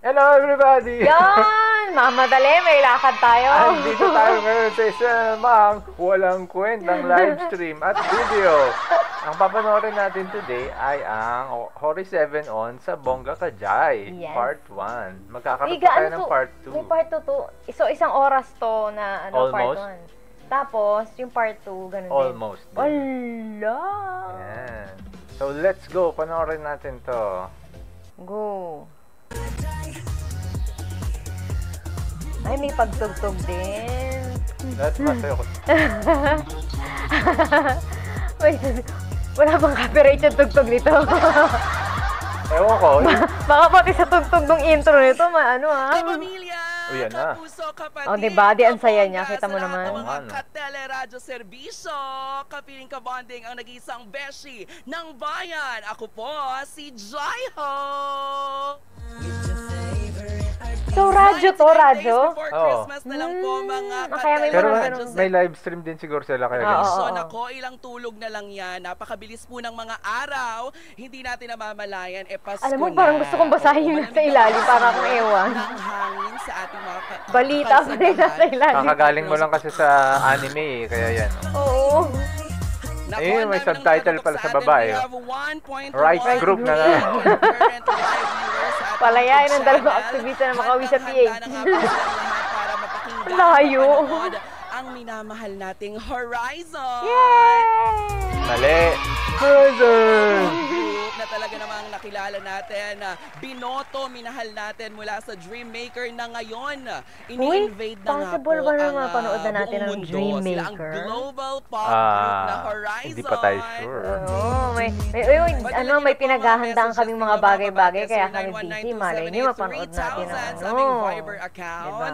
Hello everybody! Yan! Mamadali, may lakad tayo. Andito tayo ngayon sa isang walang kwentang live stream at video. Ang papanoorin natin today ay ang Hori 7 on sa Bongga Kajay, Yes. Part 1. Magkakaroon pa tayo ng Part 2. May Part 2 to. So, isang oras to na Almost. Part 1. Tapos, yung Part 2, ganun Almost. din. Ala! Yan. So, let's go. Panoorin natin to. Go. Ay, may pagtugtog din. That's masaya ko. Wait, wala bang copyright yung tugtog nito? Ewan ko. Baka pati sa tugtog ng intro nito, maano ha? Uy, yan na. Oh, diba? Di ang saya niya. Kita mo naman. Mga ka-teleradyo serbisyo, kapiling ka-bonding ang nag-iisang beshi ng bayan. Ako po, si Jaiho! So, radyo to, radyo? Oo. Christmas na lang po, mga kaya may Pero ka-teleradyo may live stream din siguro sila kaya ganun. Oo. Ako, ilang tulog na lang yan. Napakabilis po ng mga araw. Hindi natin namamalayan. Pasko Alam mo, na. parang gusto kong basahin yung nasa ilalim para akong ewan. Ng hangin sa ating mga Balita pa rin nasa ilalim. Kakagaling mo lang kasi sa anime eh, kaya yan. Oo. Ayun, may subtitle pala sa baba eh. Rights group na lang. Palayain ng dalawang aktivista na makauwi sa PH. Layo. Ang minamahal nating Horizon. Yay! Mali. Horizon! Group na talaga namang nakilala natin. Binoto, minahal natin mula sa Dreammaker na ngayon. Ini-invade na nga po possible ba na ang mapanood na natin buong ang mundo. Dreammaker? Sila ang global pop group na Horizon. Hindi pa tayo sure. Oo, may pinaghahandaan kaming mga bagay-bagay kaya kami busy. Malay niyo, mapanood natin ang Viber account. Diba?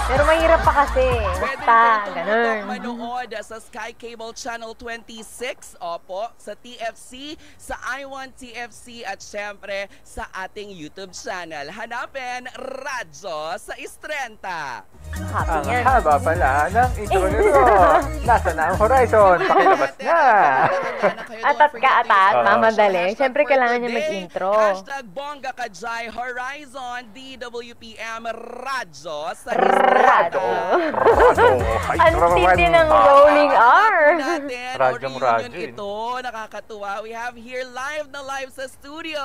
Pero mahirap pa kasi. Basta, ganun. Manood sa Sky Cable Channel 26, opo, sa TFC, sa I1 TFC at syempre sa ating YouTube channel. Hanapin Radyo sa Istrenta. Happy Ang yan. haba pala ng intro nito. Nasa na ang Horizon? Pakilabas na! Atat ka atat, mamadali. Syempre kailangan niya mag-intro. Hashtag Bongga Kajay Horizon DWPM Radyo sa Radyo. Ang Ang tindi ng rolling R. Radyong radyo eh. Ito, nakakatuwa. We have here live na live sa studio.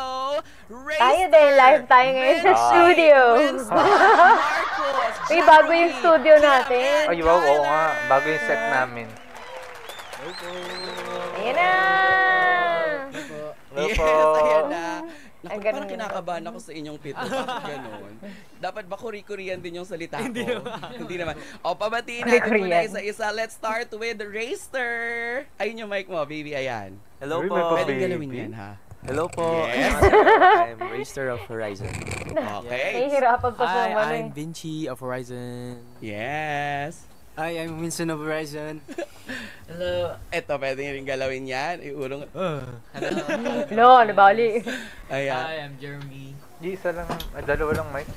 Tayo din, live tayo ngayon sa studio. May bago yung studio natin. Ay, wow, oo nga. Bago yung set namin. Ayan na! Hello Yes, po. ayan na. Naku, Ang ganun parang yun. kinakabahan ako sa inyong pito. Bakit ganun? Dapat ba Korean din yung salita ko? Hindi naman. O, pabatiin natin muna Korean. isa-isa. Let's start with Racer. Ayun yung mic mo, baby. Ayan. Hello Uy, po. may pa- Pwedeng baby. galawin yan, ha? Hello po. Yes. I'm Racer of Horizon. Okay. Nahihirapan pa sa Hi, ano I'm eh. Vinci of Horizon. Yes. Hi, I'm Winston of Horizon. Hello. Ito, pwede rin galawin yan. Iurong. Lo, nabali. Ayan. Hi, I'm Jeremy. Isa lang, dalawa lang mic.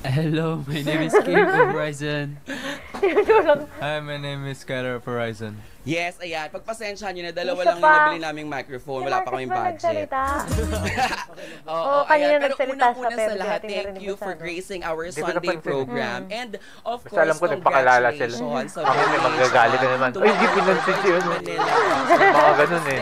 Hello, my name is King of Horizon. Tinutulong. Hi, my name is Skyler of Horizon. Yes, ayan. Pagpasensyahan nyo na, dalawa Isa lang yung pa. nabili naming microphone. Wala pa kaming budget. Oo, kanina Pero nagsalita unang-una siya, pero sa lahat, di natin thank narinig you masyado. for gracing our Hindi ko Sunday napansin. program. And of Basta course, alam ko, nagpakilala sila. congratulations sa Ako may magagalit na naman. Ay, hindi pinansin si ano. Mga ganun eh.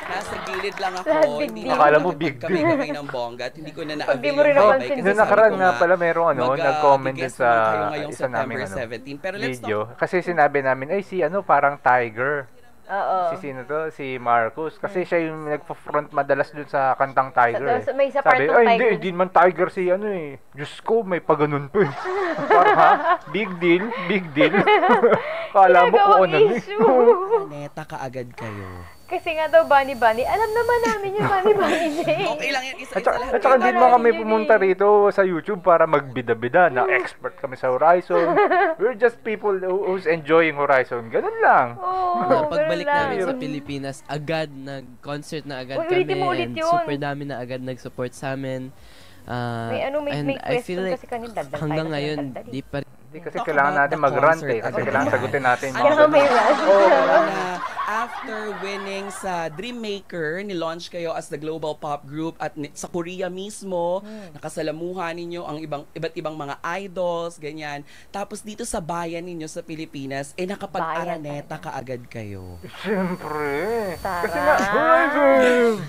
Nasa gilid lang ako. Lahat big Hindi deal. na Akala ako mo big nakapagkamay ng bongga at hindi ko na na-avail Hindi mo rin yung napansin. babay kasi Noong sabi nakaraan ko nga pala merong nag-comment din mag-guest sa naman kayo ngayong isa namin September 17. Pero let's video. Kasi sinabi namin, ay si parang Tiger. Oo. Si sino to? Si Marcus. Kasi siya yung nagpo-front madalas dun sa kantang Tiger eh. May isa part Sabi, ng ay Tiger. hindi man Tiger si eh. Diyos ko, may paganon pa eh. Parang ha? Big deal? Big deal? Kala mo kung ano eh. issue. Neta kaagad kayo. Kasi nga daw, Bunny. Alam naman namin yung Bunny Jay. Okay lang yan, At isa-isa saka, lahat. at saka hindi Parang naman kami hindi pumunta rito sa YouTube para magbida-bida na expert kami sa Horizon. We're just people who's enjoying Horizon. Ganun lang. Oo, Pagbalik ganun lang. namin sa Pilipinas, agad nag-concert na agad Uy, kami. ulitin mo ulit And yun. super dami na agad nag-support sa amin. May and I feel question like kasi kanina. Dagdag tayo hanggang ng ngayon, dagdag. di pa Hindi kasi kailangan natin mag-rant eh. Kasi kailangan sagutin natin yung Kailangan may rant. Oo. na after winning sa Dream Maker, nilaunch kayo as the global pop group at sa Korea mismo, nakasalamuhan ninyo ang iba't ibang mga idols, ganyan. Tapos dito sa bayan ninyo sa Pilipinas, nakapag-araneta kaagad kayo. Siyempre. Kasi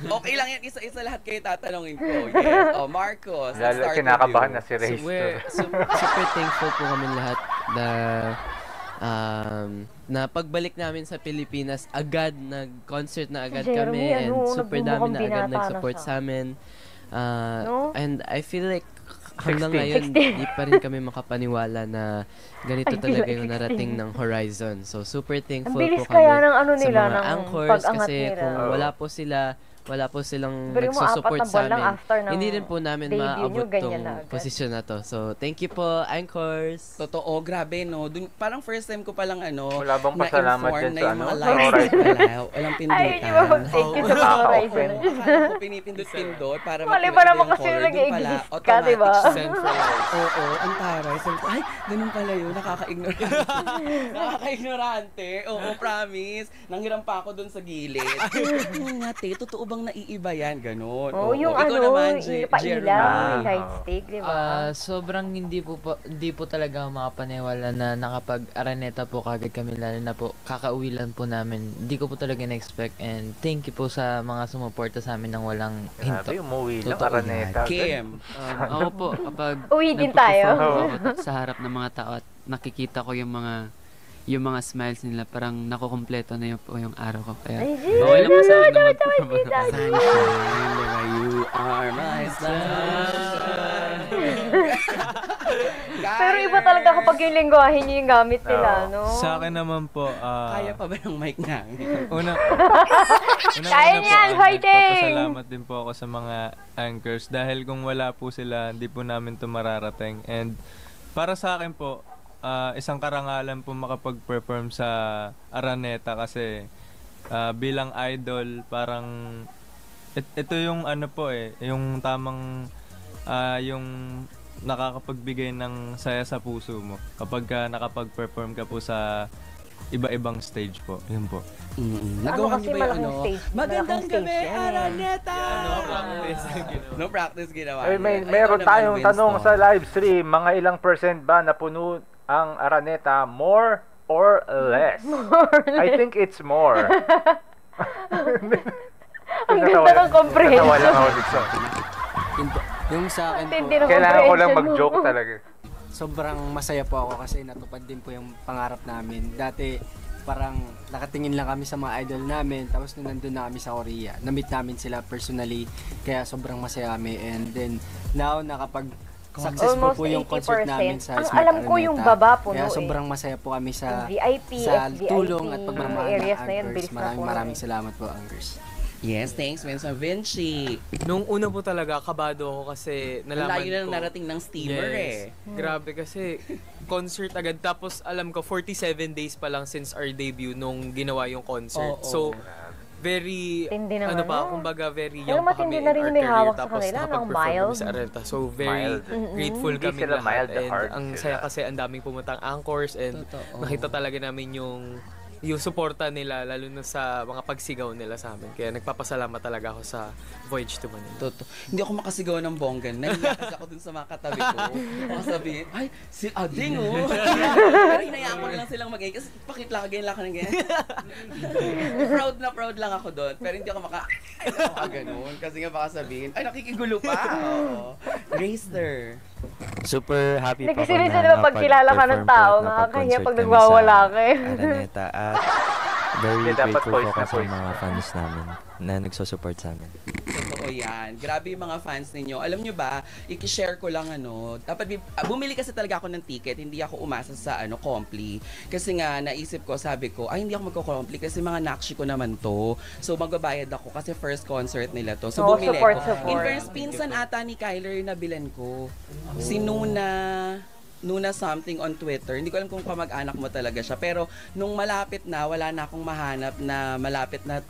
Okay lang yan, isa-isa lahat kayo tatanungin ko. Yes. Marcos, let's start kinakabahan na with si So Race. we're super thankful po kami lahat na pagbalik namin sa Pilipinas, agad nag-concert na agad Jeremy, kami and super dami na agad binata na nag-support siya. sa amin. No? And I feel like hanggang 16. ngayon, di pa rin kami makapaniwala na ganito I feel talaga like yung 16. narating ng Horizon. So super Ang thankful bilis po kami kaya ng ano sa nila, mga ng anchors pag-angat kasi nila. kung wala po silang Pero mo, nagsusupport 4 na sa buwan lang amin, after ng hindi rin po namin debut nyo, maabot ganyan tong na agad. posisyon na to. So thank you po, anchors! Totoo, grabe no. Parang first time ko palang Wala bang pasalamat na-inform dyan na sa yung mga ano? lives Horizon? wala. Walang pindutan. Ay, di ba? Thank you sa mga Horizon. Akala ko pinipindot-pindot para Mali makita pa naman yung kasi color. Dun pala, nag-exist ka, di ba? automatic Centralized. Oo, ang taray. Sabi ko, ay, ganun pala yun. Nakaka-ignorante. Nakaka-ignorante. Oo, promise. Nanghiram pa ako dun sa gilid. Oo nga, te. Totoo bang naiiba yan? Ganun. Oo, yung Ikaw ano, naman, pailaw, Jeremy. side stick, di ba? Sobrang hindi po talaga makapaniwala na nakapag-araneta po kagad kami, lalo na po kakauwi lang po namin. Hindi ko po talaga na-expect and thank you po sa mga sumuporta sa amin ng walang hinto. Grabe, umuwi lang, Totoo Araneta. Kim. Ako po, kapag Uwi din tayo. nagpo-perform ako sa harap ng mga tao at nakikita ko yung mga smiles nila, parang nakukumpleto na yung araw ko. Kaya, Ay, bawal lang po sa akin na mag-perform ako. Sunshine, diba? You are my sunshine. Pero iba talaga kapag yung lingwahe nyo yung gamit nila, no? Sa akin naman po, Kaya pa ba ng mic namin? Kaya niyan, fighting! Papasalamat din po ako sa mga anchors dahil kung wala po sila, hindi po namin ito mararating. And para sa akin po, isang karangalan po makapag-perform sa Araneta kasi bilang idol, parang ito yung ano po yung tamang yung nakakapagbigay ng saya sa puso mo kapag nakapag-perform ka po sa iba-ibang stage po. Yun po. Nagawa kasi niyo ba yung malaking stage, Magandang malaking gabi, stage yan, Araneta! No practice ginawa. Ay, niya. meron Ikaw naman, tayong tanong Winston. sa live stream. Mga ilang percent ba napuno ang Araneta? More or less? I think it's more. Ang ganda ng comprehension. Natawa lang ako dito. Yung sa akin po, Tindi ng Kailangan ko lang comprehension mag-joke mo. talaga. sobrang masaya po ako kasi natupad din po yung pangarap namin. Dati parang nakatingin lang kami sa mga idol namin, tapos nung nandun na kami sa Korea, na-meet namin sila personally, kaya sobrang masaya kami. And then now successful Almost po yung concert 80%. namin sa Ang Smart alam ko yung Araneta. baba puno Kaya eh. sobrang masaya po kami sa VIP, sa SVIP, tulong at pagmamahal ng areas na yan, Anchors. bilis na puno Maraming eh. salamat po, Anchors. Yes, thanks, Winston. Vinci. Nung una po talaga, kabado ako kasi Ang nalaman layo na ko. narating ng steamer Yes. Grabe kasi concert agad. Tapos alam ko 47 days pa lang since our debut nung ginawa yung concert. Oo. So very Tindi naman, kumbaga very Pero young pa matindi kami na in rin our may career. hawak sa Tapos kanila, ng nakapag-perform kami mild. sa Arenta. So very Mild. grateful Hindi kami sila lahat. mild, And hard ang sila. saya kasi ang daming pumuntang anchors and Totoo. nakita talaga namin yung suporta nila, lalo na sa mga pagsigaw nila sa amin. Kaya nagpapasalamat talaga ako sa Voyage to Manila. Totoo. Hindi ako makasigaw ng bonggan. Nahiya kasi ako dun sa mga katabi ko. Ako sabihin, ay, si Ading oh. Pero hinayaan ko na lang silang mag-ay. Kasi pakitla ka, ganyan lang ka ng ganyan. proud lang ako doon. Pero hindi ako ganun. Kasi nga baka sabihin, ay, nakikigulo pa. Oo. Racer. Super happy Hindi po kasi ako minsan naman pag kilala ka ng tao, nakakahiya pag nagwawala ka eh. Araneta at very Hindi, dapat grateful voice po na ako sa voice. mga fans namin na nagsusupport sa amin. Totoo yan. Grabe yung mga fans ninyo. Alam nyo ba, i-share ko lang dapat bumili kasi talaga ako ng ticket, hindi ako umasa sa Compli. Kasi nga, naisip ko, sabi ko, ay hindi ako magko-Compli kasi mga nakshi ko naman to. So, magbabayad ako kasi first concert nila to. So, Oo, bumili support. ko. In fairness, pinsan ata ni Kyler na bilan ko. Si Nuna, Nuna something on Twitter. Hindi ko alam kung kamag-anak mo talaga siya. Pero nung malapit na, wala na akong mahanap na malapit na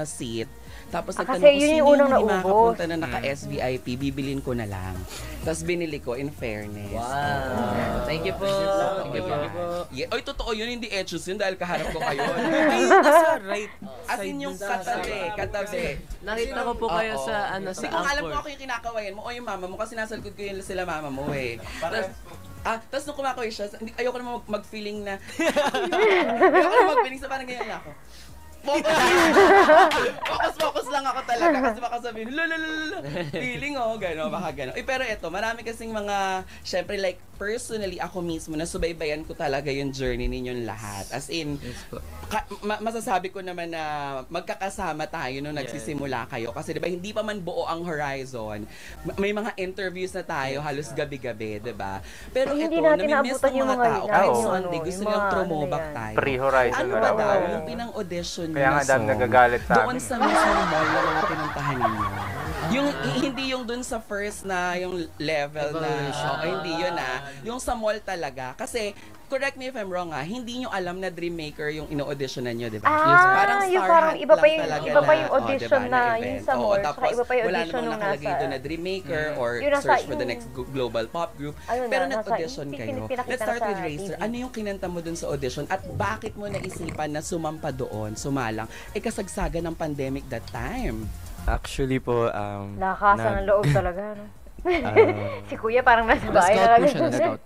seat. Tapos kasi nagtanong ko, yun yung sino unang hindi naubos. makakapunta na naka-SVIP, bibilin ko na lang. Tapos binili ko in fairness. Wow. Thank you po. Thank you po. Yeah. Oy, totoo yun, hindi etchos yun dahil kaharap ko kayo. Ay, nasa right As in yung katabi. Nakita ko po kayo Oo. sa ano Hindi sa ko alam Angkor. kung ako yung kinakawayan mo o yung mama mo kasi nasa likod ko yun sila mama mo eh. Tapos nung kumakaway siya, ayoko na mag-feeling na ayoko na mag-feeling sa parang ganyan ako. Focus lang ako talaga kasi baka sabihin, feeling gano'n, baka gano'n. Pero eto, marami kasing mga, syempre like, personally, ako mismo, nasubaybayan ko talaga yung journey ninyong lahat. As in, masasabi ko naman na magkakasama tayo nung nagsisimula kayo. Kasi diba, hindi pa man buo ang horizon. May mga interviews na tayo, halos gabi-gabi, diba? Pero Hindi eto, natin nami-miss naabutan ng yung mga mga tao. yun, Kahit yung Sunday, gusto nilang throwback tayo. Pre-horizon Ano na ba raw daw yun. yung pinang-audition nyo Kaya nga na dami song nagagalit sa doon amin. sa mismong mall na mga pinuntahan ninyo? Yung, hindi yung doon sa first na yung level na, hindi yun yung sa mall talaga. Kasi, correct me if I'm wrong hindi nyo alam na Dreammaker yung ino-auditionan nyo, di ba? Yung parang iba pa yung talaga iba pa na, yung audition diba, na event. yung sa mall, tapos, saka iba pa yung wala audition namang nung nakalagay nasa doon na Dreammaker or yung nasa- search for the yung- next global pop group. Ayun Pero na, nasa- nag-audition yung kayo. pinakita Let's na start sa with Racer. TV. Ano yung kinanta mo doon sa audition at bakit mo naisipan na sumampa doon, sumalang? Kasagsaga ng pandemic that time. Actually po, Lakasan ng loob talaga, no? ah, Si Kuya parang nasa bahay Na-scout na po siya, lang. na-scout.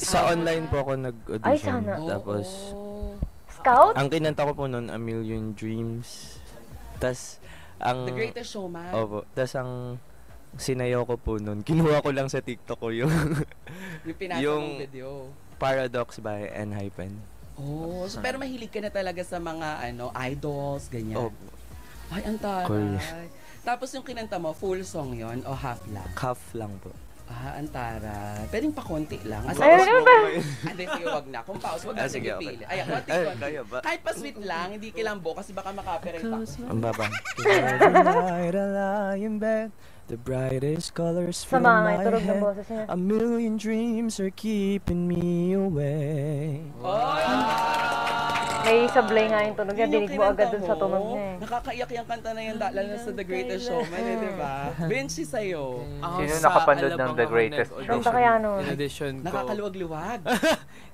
sa online po ako nag-audition. Ay, sana. Tapos, Scout? ang kinanta ko po noon, A Million Dreams. Tas, ang... The Greatest Showman. Opo. Tas, ang sinayaw ko po noon, kinuha ko lang sa TikTok ko yung Yung pinasa yung mong video. Paradox by Enhypen. Oh, so pero mahilig ka na talaga sa mga idols, ganyan. Opo. Ay, ang taray. Korean. Tapos yung kinanta mo, full song yon o half lang? Half lang po. Ang taray. Pwedeng pa konti lang. Ayun naman ba? Hindi, sige, wag na. Kung pause, wag na Sige, sige, okay. pili. Ay, konti, Ay, konti. kaya ba? Kahit pa sweet lang, hindi kilambo kasi baka makapiright ako. Ang baba. Tonight I lie in bed, the brightest colors Sa fill mga my turog ng head. boses niya. A million dreams are keeping me awake. May sablay nga yung tunog niya. Yun yung Dinig mo agad kinanta dun sa mo. tunog niya eh. Nakakaiyak yung kanta na yun, lalo na sa The Greatest Showman, di ba? Benchy sa'yo. Sino nakapanood ng The Greatest Kanta kaya nun? In addition ko Nakakaluwag-luwag.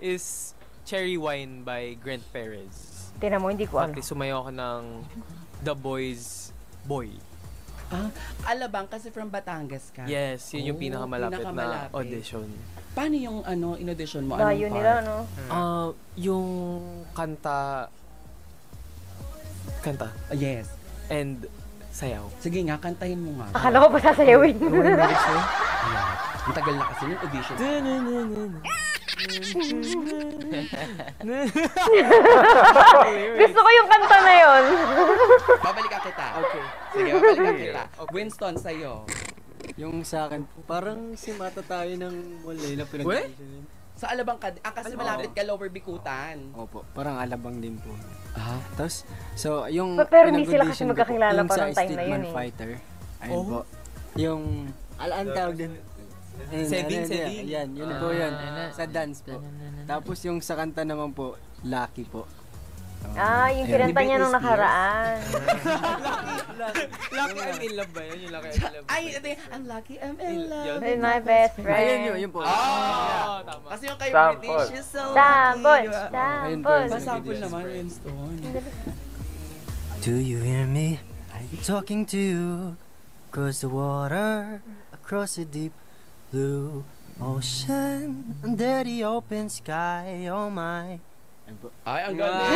is Cherry Wine by Grant Perez. Tinan mo, hindi ko alam. Pati sumayo ako ng The Boys Boy. Alabang kasi from Batangas ka. Yes, yun yung Oh, pinakamalapit na pinakamalapit. audition. Paano yung in-audition mo? Layo Anong nila, part? no? Yung kanta Yes. and sayaw. Sige nga, kantahin mo nga. Akala ko pa sasayawin. Ayan. Ang tagal na kasi ng audition. Gusto ko yung kanta na yon. Babalikan kita. Okay. Sige, babalikan kita. Winston, sa'yo. Yung sa akin, parang si Mata tayo ng mall na pinag-audition. Sa Alabang ka, kasi malapit ka Lower Bikutan. Opo, parang alabang din po. Tapos, so, yung Pero hindi sila kasi pinag-audition ko po, magkakilala yung pa sa nung time na Streetman yun eh. Fighter. Ayun po. Yung, alaan tawag din. Sevin. Yan, yun po yun. Sa dance po. Tapos yung sa kanta naman po, Lucky po. Yung kinanta niya nung nakaraan. Lucky I'm in love ba yun? Yung Lucky I'm in love. Ay, ito yung, I'm lucky, I'm in love. With my best friend. Ayun yun po. Tama. Kasi yung kay Sample. British, she's so Sample! lucky. Ayun po, Sample! Masample naman, Winston. Do you hear me? I'm talking to you. Across the water, across the deep blue ocean, under the open sky, oh my. Ay, ang ganda.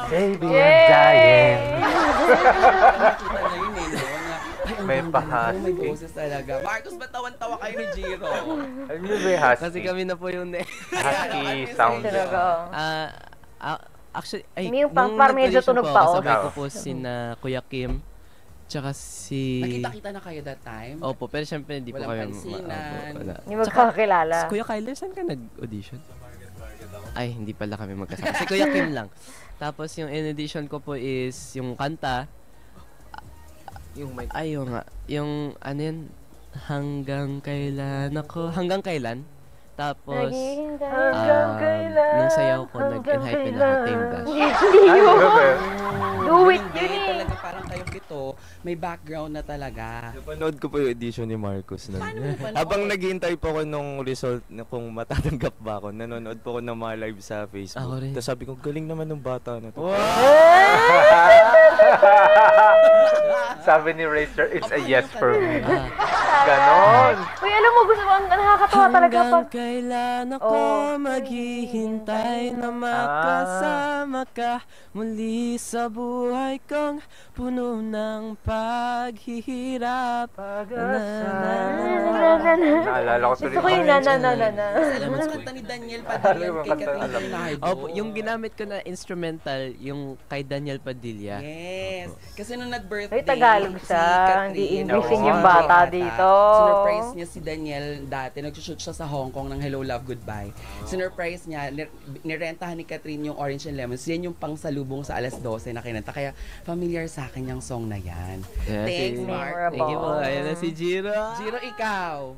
Baby, I'm dying. Nakita na yun eh, no? Na, ay, ang May ganda pahasik. mo, may boses talaga. Marcos, ba't tawan-tawa kayo ni Jiro? Alam niyo ba yung husky? Kasi kami na po yung Husky sound. Talaga. Actually, May yung parang medyo tunog pa, oh. kasabay ko po si Kuya Kim, tsaka si... Nakita-kita na kayo that time? Opo, pero syempre hindi po Walang kami... pansinan. wala. Hindi magkakilala. Si Kuya Kyler, saan ka nag-audition? Ay, hindi pala kami magkasama. Si Kuya Kim lang. Tapos yung in-audition ko po is yung kanta. Yung mic. Ay, yung nga. Yung ano yun? hanggang kailan. Tapos, Naghihintay. nung sayaw ko, nag-invite ko na ako Team Dash. Hindi yun. Do it Hindi, yun eh. talaga parang kayong pito, may background na talaga. Napanood ko po yung edition ni Marcos nun. Paano mo panood? Habang naghihintay po ako nung result na kung matatanggap ba ako, nanonood po ako ng mga live sa Ako Facebook. rin. Tapos sabi ko, galing naman ng bata na to. Sabi ni Racer, it's a yes for me. Ah, Ganon. Uy, alam mo, gusto ko, nakakatawa talaga hanggang pag... kailan ako maghihintay na makasama ka muli sa buhay kong puno ng paghihirap. Naalala ko tuloy. Gusto ko yung na. Alam mo sa kanta ni Daniel Padilla kay Katrina Nardo. Opo, yung ginamit ko na instrumental, yung kay Daniel Padilla. Yes. Kasi nung nag-birthday, Ay, Tagalog siya. Hindi English Oo. yung bata dito. Sinurprise niya si Daniel dati. Nag-shoot siya sa Hong Kong ng Hello, Love, Goodbye. Sinurprise niya, nirentahan ni Catherine yung Orange and Lemons. Yan yung pangsalubong sa alas 12 na kinanta. Kaya familiar sa akin yung song na yan. Yeah, Thanks, si- Mark. Thank you po. Ayan na si Jiro. Jiro, ikaw.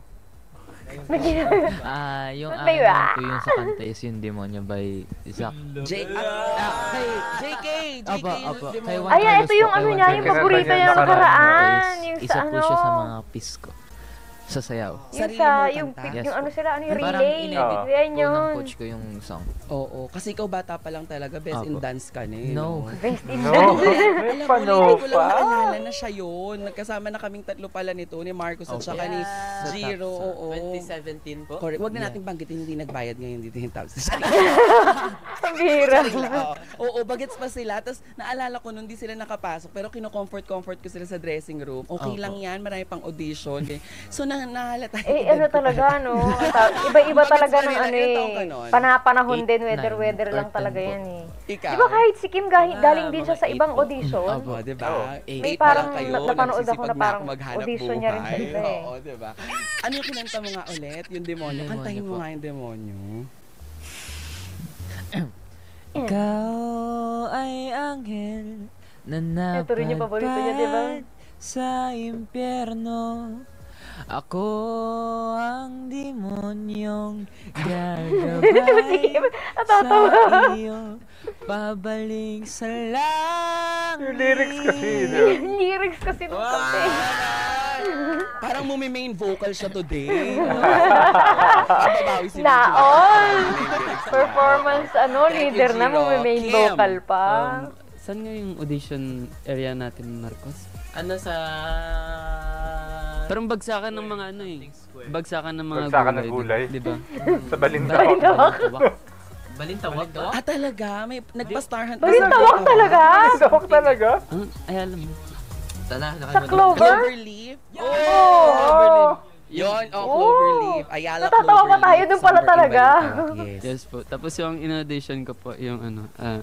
Yung Ba't may akin po yung sa kanta is yung Demonyo by Zach. Kay JK. JK. Apo. Kay Juan Ayan, Carlos ito yung po, ano kay niya, Juan yung Carlos. paborito niya Kinakanta niya nakaraan. Yung Isa sa po ano. siya sa mga piece ko. Sa sayaw. Yung Sarili sa, mo yung, kanta? Yes yung po. ano sila, ano yung Parang relay. in-edit Yan po ng yun. coach ko yung song. Oo. Kasi ikaw bata pa lang talaga. Best in Apo. dance ka na eh. No. Best in No. dance. May Alam mo, pano hindi ko lang pa. naalala na siya yun. Nagkasama na kaming tatlo pala nito, ni Marcos at saka ni Sa Jiro. top, Oo. 2017 po. Correct. Huwag na natin banggitin, hindi nagbayad ngayon dito yung tabs. Ang bira. Oo, bagets pa sila. Tapos naalala ko nun, di sila nakapasok. Pero kino-comfort ko sila sa dressing room. Okay lang yan, marami pang audition. Okay. So nahalata. Ano talaga, no? Iba-iba talaga ng ano Ilang taon ka eh. nun? Panahon din, 8, 9, weather lang 13 talaga po. yan eh. Ikaw? Di ba kahit si Kim galing din siya mga sa ibang 8 po. audition? Oo, di ba? May Eight pa lang parang kayo, napanood ako na nagsisipag parang ako maghanap audition niya rin sa buhay. iba eh. Oo, di ba? Ano yung kinanta mo nga ulit? Yung demonyo. Demonyo Kantahin mo po. nga yung demonyo. Ikaw ay anghel na Ito rin yung paborito niya, di ba? napadpad sa impyerno. Ako ang demonyong gagabay Natatawa. sa iyo, pabalik sa langit. Yung lyrics kasi, no? Yung lyrics kasi nung kanta eh. Parang main vocal siya today. Babawi si Naon! Performance, Thank you, leader na Jiro. main Kim. vocal pa. Saan nga yung audition area natin, Marcos? Ano sa... Parang bagsakan ng mga ano eh. Bagsakan ng mga Bagsakan ng gulay. Di ba? Sa Balintawak. Balintawak daw? Ah, talaga? May nagpa-star hunt. Balintawak talaga? Balintawak talaga? Ay, alam mo. Sa Clover? Cloverleaf? Oo! Yun, Cloverleaf. Ayala Natatawa pa tayo dun pala Summer in talaga. Balintawak, Yes. Yes po. Tapos yung in-audition ko po, yung ano,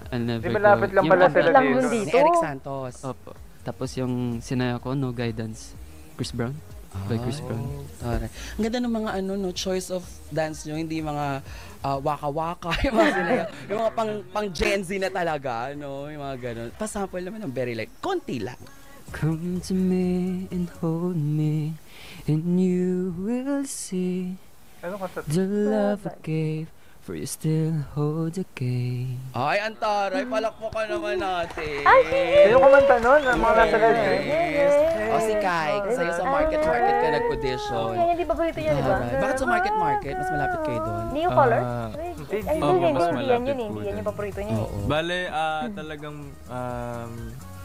I'll never Di malapit lang Yung pala kanta- sila lang dito. nun Si dito. Eric Santos. Opo. Tapos yung sinaya ko, No Guidance. Chris Brown. By Chris Brown. Alright. Ang ganda ng mga choice of dance nyo, hindi mga waka-waka, yung mga sinaya, yung mga pang Gen Z na talaga, no? Yung mga ganun. Pa-sample naman ng very light. Konti lang. Come to me and hold me, and you will see Ano ka sa... the love I gave, for you still hold the game. Ay, Antaray, palakpakan naman natin. Sino kumanta nun? Ang mga nasa live stream? Yes. O si Kai, sa'yo sa market ka nag-audition. Yan, di ba paborito niya, di ba? Alright. Bakit sa market? Mas malapit kayo doon? Neo Color? Hindi. Ay, Opo, hindi, mas hindi yan malapit yun eh. po Hindi yan dun. yung paborito niya eh. Oo. Bale, talagang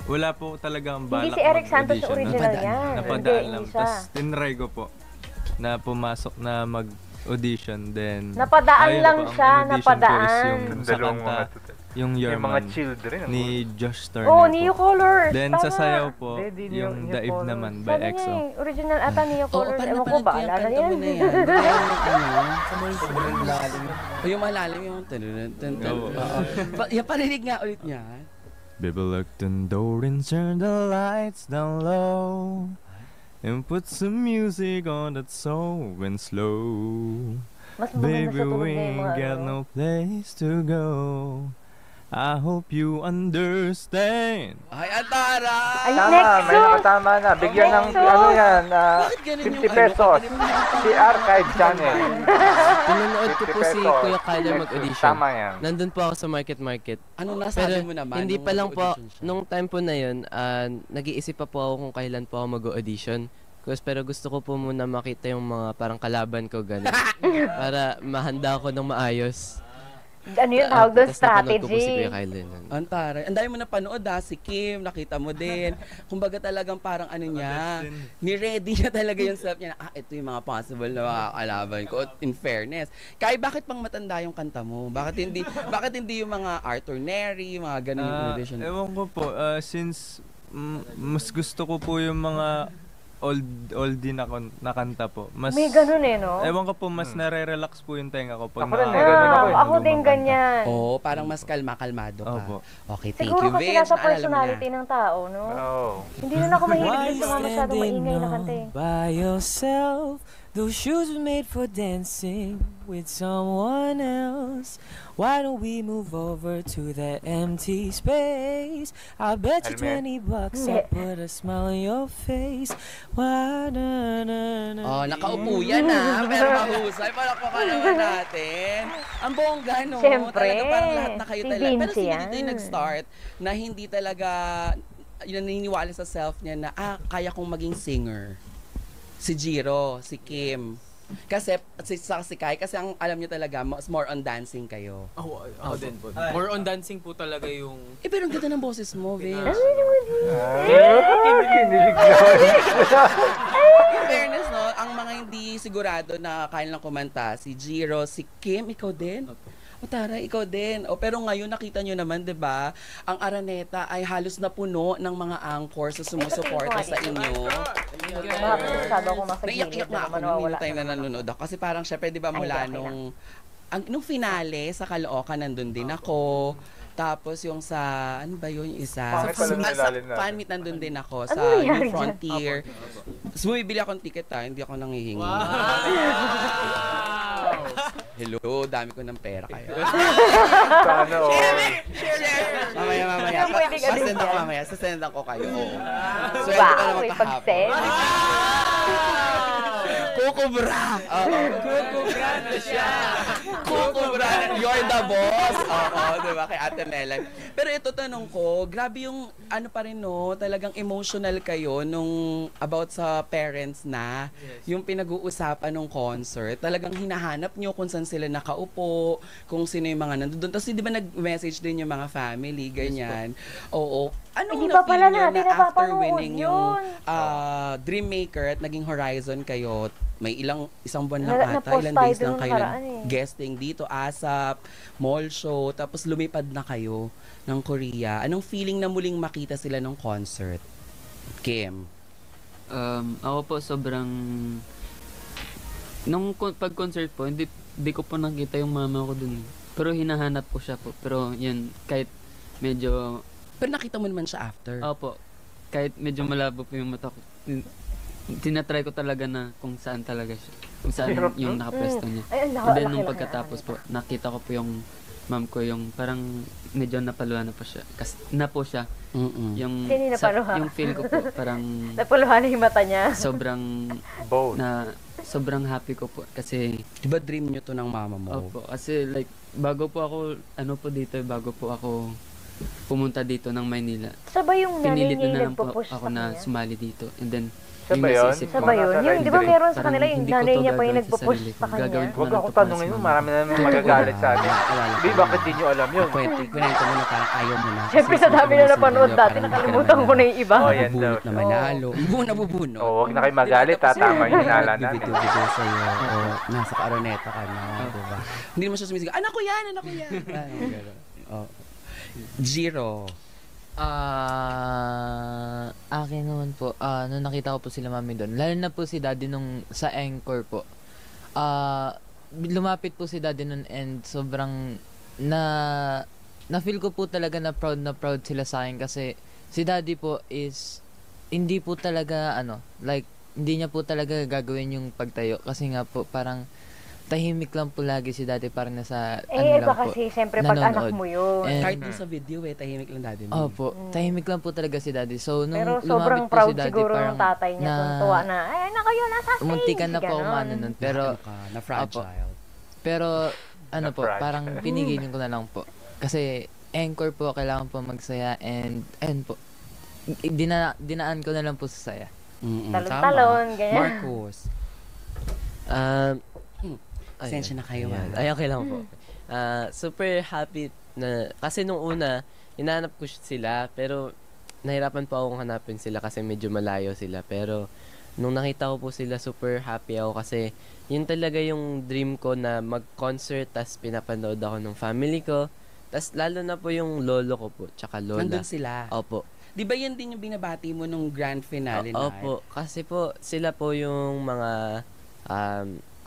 wala po talagang balak Hindi si Eric Santos yung mag-audition, no? original yan. Napadaan Hindi, lang. hindi siya. Tapos tinry ko po na pumasok na mag-audition. Then, Napadaan ayun lang po, ang siya, in-audition ko is napadaan. Yung Yung sa dalawang kanta, mga... yung Your Yung mga Man children. ni Josh Turner Oh, po. Neo Colors. Then Tama. sa sayaw po, Hindi, Neo- yung Neo Daig Colors. naman by Sabi niya EXO. eh, original ata Neo Oo, Colors. parang Ewan ko napanood ba, ko yung alala kanta yan. mo na yan. Yung malalim. O yung malalim yung Oo. Yung parinig nga ulit niya. Baby, lock the door and turn the lights down low, and put some music on that's soft and slow. Mas maganda Baby, sa tulog we niya yung ain't mga got ano. no place to go. I hope you understand. Ay, ang taray! Ay, Tama, Nexo! may nakatama na. Bigyan ng, Nexo! ano yan, Bakit ganun yung 50 pesos. Si Archive Channel. Pinanood ko po 50 si pesos. Kuya Kyler mag-audition. Tama yan. Nandun po ako sa Market. Anong nasabi Pero mo naman? hindi nung pa lang po, nag-audition siya? nung time po na yun, nag-iisip pa po ako kung kailan po ako mag-audition. Pero gusto ko po muna makita yung mga parang kalaban ko gano'n. Para mahanda ako ng maayos. Ano yun, tawag doon, Tas napanood ko po si strategy. Kuya Kyler nun. Ang taray. Ang dami mo napanood si Kim, nakita mo din. Kumbaga talagang parang ano niya, ni-ready niya talaga yung self niya na, ito yung mga possible na makakalaban ko. In fairness. Kaya bakit pang matanda yung kanta mo? Bakit hindi yung mga Arthur Neri, mga ganun yung audition? Ewan ko po, since mas gusto ko po yung mga oldie na kanta po. Mas, May ganun no? ewan ko po, mas nare-relax po yung tenga ko. Pag Ako rin, ganun ako eh. Ako din ganyan. Oo, parang mas kalmado ka. Opo. Okay, thank Siguro you, kasi Vince. nasa Naalala mo personality na. ng tao, no? Oh. Hindi na ako mahilig din sa mga masyadong maingay na kanta eh. By yourself, those shoes were made for dancing with someone else. Why don't we move over to that empty space? I bet you $20 I put a smile on your face. Why Oh, nakaupo yan pero mahusay. Palakpakan naman natin. Ang bongga, no? Siyempre. Talaga parang lahat na kayo Si talaga. Pero Vince sino yan. dito yung nag-start na hindi talaga naniniwala sa self niya na, kaya kong maging singer? Si Jiro, si Kim. Kasi si Kai, kasi ang alam niyo talaga, mas more on dancing kayo. Ako din po. More on dancing po talaga yung... Pero ang ganda ng boses mo, Vince. Kinilig naman. In fairness, no, ang mga hindi sigurado na kaya lang kumanta, si Jiro, si Kim, ikaw din? O Tara, ikaw din. Pero ngayon nakita nyo naman, 'di ba? Ang Araneta ay halos na puno ng mga anchors na sumusuporta sa inyo. Masyado ako masagilid. Naiyak nga ako nung time na nanonood ako. Kasi parang syempre, 'di ba, mula nung finale sa Caloocan nandun din ako. Tapos yung sa, ano ba yun, isa? Bakit pala nilalim natin? Fan meet nandun din ako sa Ano New Frontier. Tapos bumibili akong ticket hindi ako nanghihingi. Hello, dami ko ng pera kayo. Sana all. Mamaya. Hindi pwedeng ano Sasend ako yan. mamaya. Sasendan ko kayo. Oo. So, Wow, may pag-send. Kukubra! Kukubra na siya! Kukubra na. You're the boss! Oo, diba? Kay Ate Melay. Pero ito, tanong ko, grabe yung ano pa rin, no? Talagang emotional kayo nung about sa parents na yung pinag-uusapan nung concert. Talagang hinahanap nyo kung saan sila nakaupo, kung sino yung mga nandun. Tapos di ba nag-message din yung mga family, ganyan. Oo. Anong Hindi pa pala na-feel nyo natin na after napapanood winning yung yun. Dreammaker at naging Horizon kayo, may isang buwan lang ata, Na-post ilang tayo days lang dun kayo nakaraan guesting dito, ASAP, mall show, tapos lumipad na kayo ng Korea. Anong feeling na muling makita sila ng concert? Kim? Ako po sobrang... Nung pag-concert po, hindi ko po nakita yung mama ko dun. Pero hinahanap ko siya po. Pero yun, kahit medyo... Pero nakita mo naman siya after. Opo. Kahit medyo malabo po yung mata ko. Tinatry ko talaga na kung saan talaga siya. Kung saan yung nakapwesto niya. Ay, And then nung pagkatapos po, nakita ko po yung ma'am ko yung parang medyo napaluhan na po siya. Na po siya. Yung, Sino napaluha? yung feel ko po, parang Napuluhan na yung mata niya. sobrang sobrang happy ko po kasi Di ba dream nyo to ng mama mo? opo, kasi like bago po ako bago po ako pumunta dito ng Maynila. Sabay yung nanay Pinilit niya na yung lang po nagpo-push ako sa na kanya. sumali dito. And then Siya ba yun? naisisip ko, Sabay yun. Yung, di ba meron sa parang kanila yung hindi ko nanay to niya pa yung gagawin nagpo-push sarili ko. sa kanya? Gagawin ko Huwag na lang ako to para tanungin sa mo, mama. marami na naman magagalit sa amin. Di, bakit di nyo alam yun? Kwento mo na parang ayaw mo na. Siyempre sa dami na napanood dati, nakalimutan ko na yung iba. Oh, yan daw. Nabubunot na manalo. Nabubunot. Oh, huwag na kayo magalit, tama yung hinala namin. Bibito sa'yo. O, nasa Araneta ka na. Diba? Hindi mo siya sumisigaw, anak ko yan! Oh. Jiro. Akin naman po, nung nakita ko po sila mami doon, lalo na po si daddy nung sa Anchor po, lumapit po si daddy noon and sobrang na-feel ko po talaga na proud sila sa akin kasi si daddy po is hindi po talaga like hindi niya po talaga gagawin yung pagtayo kasi nga po parang tahimik lang po lagi si daddy, parang nasa Eh, lang iba po, kasi, siyempre, pag anak nanonood. mo yun. And- Kahit dun sa video tahimik lang daddy mo. Opo, tahimik lang po talaga si daddy. So, nung Pero lumapit sobrang po proud si daddy, siguro parang ng tatay niya. Tuntua na, ay, anak kayo, nasa stage. Muntikan na po ako Ganon. umano nun. Pero, Na fragile. pero, ano po, Na-fragile. parang pinigilin ko na lang po. Kasi, anchor po, kailangan po magsaya and po, dinaan ko na lang po sa saya. Talon-talon, ganyan. Marcos. Pasensya na kayo, Ay, okay lang po. Super happy na, kasi nung una, hinahanap ko sila, pero nahirapan po akong hanapin sila kasi medyo malayo sila. Pero, nung nakita ko po sila, super happy ako kasi yun talaga yung dream ko na mag-concert, tas pinapanood ako ng family ko. Tas lalo na po yung lolo ko po, tsaka lola. Nandun sila. Opo. Di ba yan din yung binabati mo nung grand finale night? Opo, kasi po sila po yung mga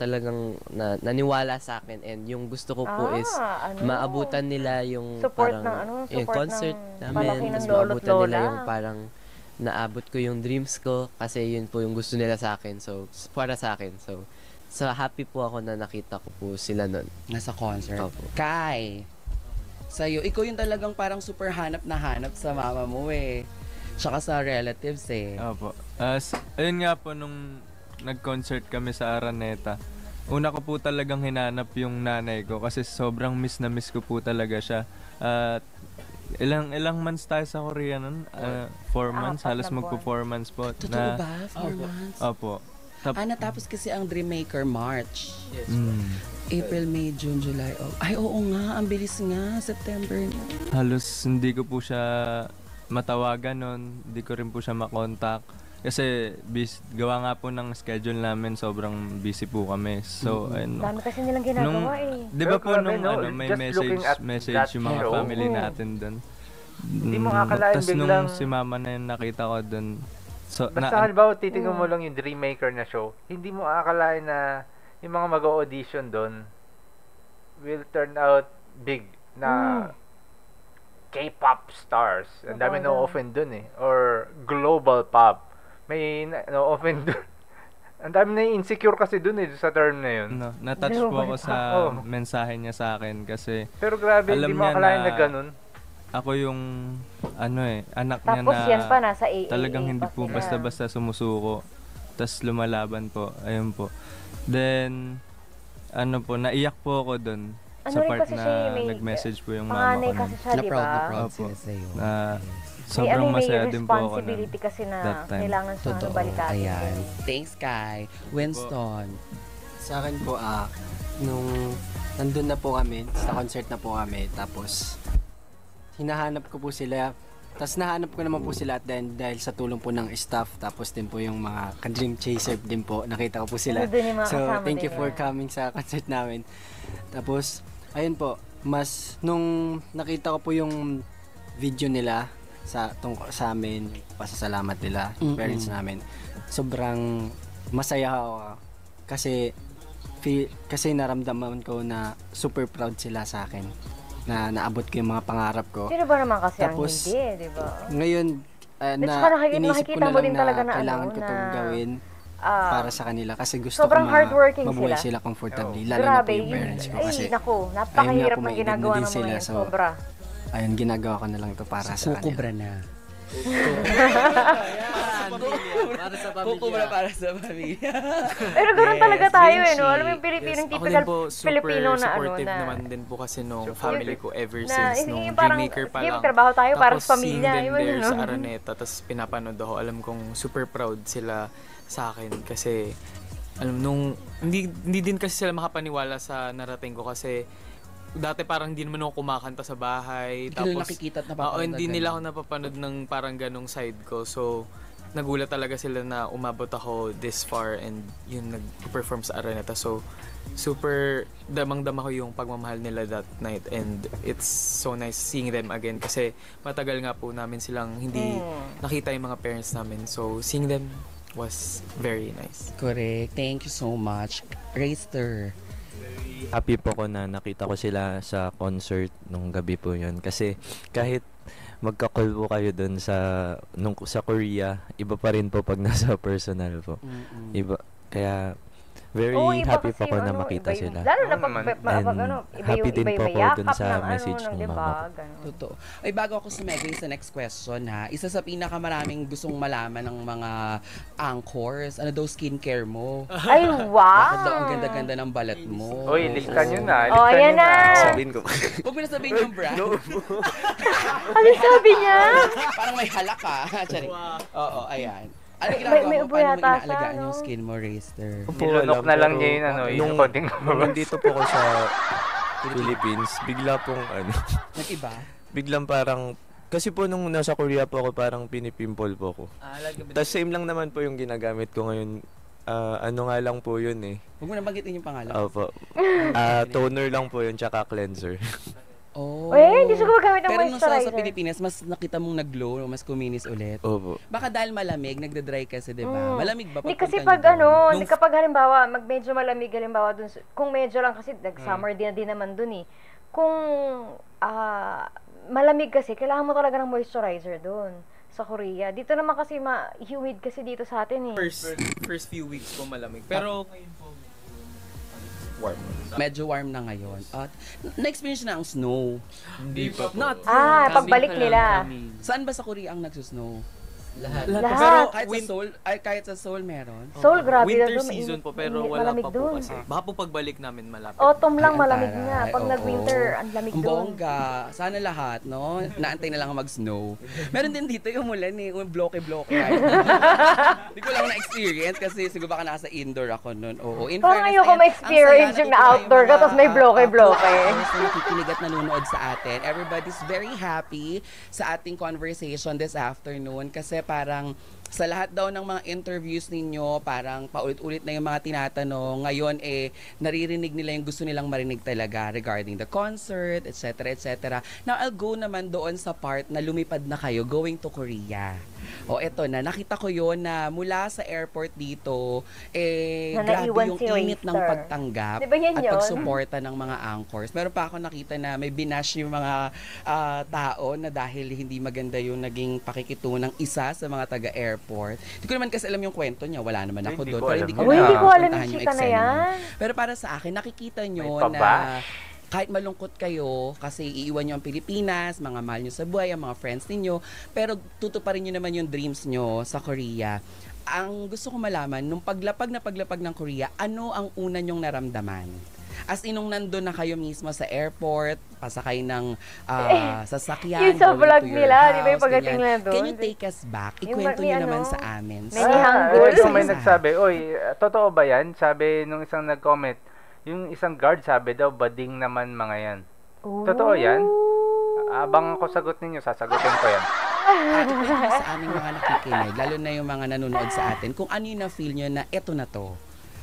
talagang naniwala sa akin, and yung gusto ko po is maabutan nila yung Support parang ng yung support concert ng namin, palaki ng tas lolo't maabutan nila lola. yung parang naabot ko yung dreams ko kasi yun po yung gusto nila sa akin, so para sa akin. So happy po ako na nakita ko po sila nun. Nasa concert. Opo. Kai, sa'yo, ikaw yung talagang parang super hanap na hanap sa mama mo eh. Tsaka sa relatives eh. Opo. Ayun nga po, nung nag-concert kami sa Araneta, una ko po talagang hinanap yung nanay ko kasi sobrang miss na miss ko po talaga siya. At ilang months tayo sa Korea nun? 4 months, halos magpo 4 months po. Totoo ba? 4 months? Opo. Natapos kasi ang Dreammaker March. Yes. April, May, June, July. Ay, oo nga. Ang bilis nga. September na. Halos hindi ko po siya matawagan nun. Hindi ko rin po siya makontak. Kasi gawa nga po ng schedule namin, sobrang busy po kami. So, ayun. Dami kasi nilang ginagawa eh. Di ba Pero po grabe, nung may just looking at message that yung mga show, family natin doon. Hindi mo akalain Tas biglang- nung si mama na yun nakita ko doon. So, Basta halimbawa, titingnan mo lang yung Dreammaker na show, hindi mo akalain na yung mga mag-audition doon will turn out big na K-pop stars. Ang dami na-offend doon eh. Or global pop. May na-offend doon. Ang dami na insecure kasi doon eh, sa term na yun. Na-touch po ako sa mensahe niya sa akin kasi pero grabe, hindi mo akalain na ganun. Ako yung anak niya Tapos na yan pa, nasa AA talagang hindi pa po sila. basta-basta sumusuko. Tas lumalaban po. Ayun po. Then, naiyak po ako doon. Ano Sa rin part kasi na siya, may nag-message po yung mama panganay ko. kasi siya, di ba? Na-proud Opo. sila sa'yo. Na sobrang may masaya din po ako nun. responsibility kasi na that time. kailangan siyang Totoo. balitatin. Ayan. Thanks, Kai. Winston. Sa akin po, nung nandun na po kami, sa concert na po kami, tapos hinahanap ko po sila. Tapos nahanap ko naman po sila at dahil sa tulong po ng staff, tapos din po yung mga ka-Dream Chaser din po, nakita ko po sila. Ano din yung mga So, kasama thank you din for yan. coming sa concert namin. Tapos, ayun po, nung nakita ko po yung video nila sa amin, pasasalamat nila, parents namin, sobrang masaya ako kasi naramdaman ko na super proud sila sa akin na naabot ko yung mga pangarap ko. Sino ba naman kasi Tapos, ang hindi, di ba? Ngayon, nakikita inisip ko na mo lang din na talaga na kailangan ano, ko itong na, gawin para sa kanila kasi gusto sobrang ko hardworking mabuhay sila. sila comfortably, lalo na Grabe, po yung parents ko kasi naku, ayun napakahirap nga po, ng may edad na ginagawa din ng mga sila, yan, so, sobra. ayun, ginagawa ko na lang ito para sa kanila. Kukubra na. Para sa Kukubra para sa pamilya. Pero ganoon talaga tayo eh, no? Vinci. Alam mo yung Pilipinong Ako typical din po, super Filipino na ano supportive na naman din po kasi nung family ko ever na, since hindi nung yung parang, Dreammaker pa sige, lang. magtrabaho tayo para Tapos sa pamilya. seeing them Yung there ano. sa Araneta, tapos pinapanood ako, alam kong super proud sila sa akin kasi hindi din kasi sila makapaniwala sa narating ko kasi dati parang hindi naman ako kumakanta sa bahay. Hindi ko nakikita at napapanood hindi na nila ganun. ako napapanood ng parang ganong side ko. So, nagulat talaga sila na umabot ako this far and yun, nag-perform sa Araneta. So, super damang-dama ko yung pagmamahal nila that night and it's so nice seeing them again kasi matagal nga po namin silang hindi nakita yung mga parents namin. So, seeing them was very nice. Correct. Thank you so much. Rayster. Happy po ko na nakita ko sila sa concert nung gabi po yun. Kasi kahit magka-call po kayo dun sa Korea, iba pa rin po pag nasa personal po. Iba. Kaya very Oo, iba happy kasi po ako yung na ano, makita iba yung- sila. Lalo na Oo pag, naman. pag And ano, iba happy yung din iba po yung ako yakap dun sa ng message ano, ng ng diba? mama ko. Ganun. Totoo. Ay, bago ako sumegay sa next question ha, isa sa pinakamaraming gustong malaman ng mga anchors, ano daw skincare mo? Ay, wow! Bakit daw ang ganda-ganda ng balat mo? Uy, lista nyo na. Oh, Lista yan nyo na. na. Sabihin ko. Huwag mo na sabihin yung brand. Ano sabi niya? Parang may halak ka. Sorry. Oo, ayan. Ano May ginagawa mo? ubo Paano mo yata siya, inaalagaan no? yung skin mo, Raster? Nilunok na lang niya yun, ano, yung konting nung nandito po ako sa Philippines, bigla pong ano, Nag-iba? biglang parang, kasi po nung nasa Korea po ako, parang pinipimple po ako. Tapos same lang naman po yung ginagamit ko ngayon. Ano nga lang po yun eh. Huwag mo na banggitin yung pangalan. Opo. Toner lang po yun, tsaka cleanser. Oh. Hindi siya gumagamit ng Pero nung sa moisturizer. Pilipinas, mas nakita mong nag-glow, mas kuminis ulit. Opo. Baka dahil malamig, nagda-dry kasi, di ba? Malamig ba? Hindi kasi pagpunta pag niyo doon? ano, Nung- hindi kapag halimbawa, medyo malamig halimbawa dun, kung medyo lang kasi nag-summer din naman dun eh. Kung malamig kasi, kailangan mo talaga ng moisturizer dun sa Korea. Dito naman kasi humid kasi dito sa atin eh. First few weeks po malamig. Pero ngayon po, warm. Medyo warm na ngayon. At na-experience na ang snow. Hindi pa po. Not. Pagbalik nila. Saan ba sa Korea ang nagsusnow? Lahat. Pero kahit sa Seoul meron. Seoul, grabe na Winter doon. season po pero Mainit, wala malamig pa po doon. kasi. Baka po pagbalik namin malapit. Autumn lang Ay, malamig ang nga. taray. Pag Oo. nag-winter, ang lamig Ang doon. bongga. Sana lahat, no? Naantay na lang mag-snow. Meron din dito yung mulan eh. Yung bloke-bloke. Hindi ko lang na-experience kasi siguro baka nasa indoor ako noon. Oo. In Parang fairness, ayoko ayan, ma-experience ang saya, yung natutuwa na-outdoor ka, mga, tapos may bloke-bloke. followers na nakikinig at nanonood sa atin. Everybody's very happy sa ating conversation this afternoon kasi parang sa lahat daw ng mga interviews ninyo, parang paulit-ulit na yung mga tinatanong. Ngayon, naririnig nila yung gusto nilang marinig talaga regarding the concert, etc., etc. Now, I'll go naman doon sa part na lumipad na kayo, going to Korea. O, eto na. Nakita ko yon na mula sa airport dito, Na grabe naiwan yung si init ng Racer. pagtanggap Di ba yan at yun? pagsuporta ng mga anchors. Meron pa ako nakita na may binash yung mga tao na dahil hindi maganda yung naging pakikitungo ng isa sa mga taga-airport. Hindi ko naman kasi alam yung kwento niya. Wala naman ako Hindi doon. ko Pero alam hindi ko yun. Hindi ko alam napuntahan yung yung chika na eksena yan. nun. Pero para sa akin, nakikita nyo May na pabash. kahit malungkot kayo kasi iiwan nyo ang Pilipinas, mga mahal nyo sa buhay, ang mga friends ninyo, pero tutuparin nyo naman yung dreams nyo sa Korea. Ang gusto ko malaman, nung paglapag ng Korea, ano ang una nyong naramdaman? As in, nung nandun na kayo mismo sa airport, pasakay ng sasakyan, Yung sa going vlog to your nila, di ba yung house, pagdating ganyan. nila doon? Can you take us back? Yung Ikwento may nyo ano, naman sa amin. may nihanggol. Ito Isa-isa. may nagsabi, oy, totoo ba yan? Sabi nung isang nag-comment, yung isang guard sabi daw, bading naman mga yan. Totoo yan? Abang ako sagot ninyo, sasagutin ko yan. Ikwento nyo sa aming mga nakikinig, lalo na yung mga nanonood sa atin, kung ano yung na-feel nyo na eto na to.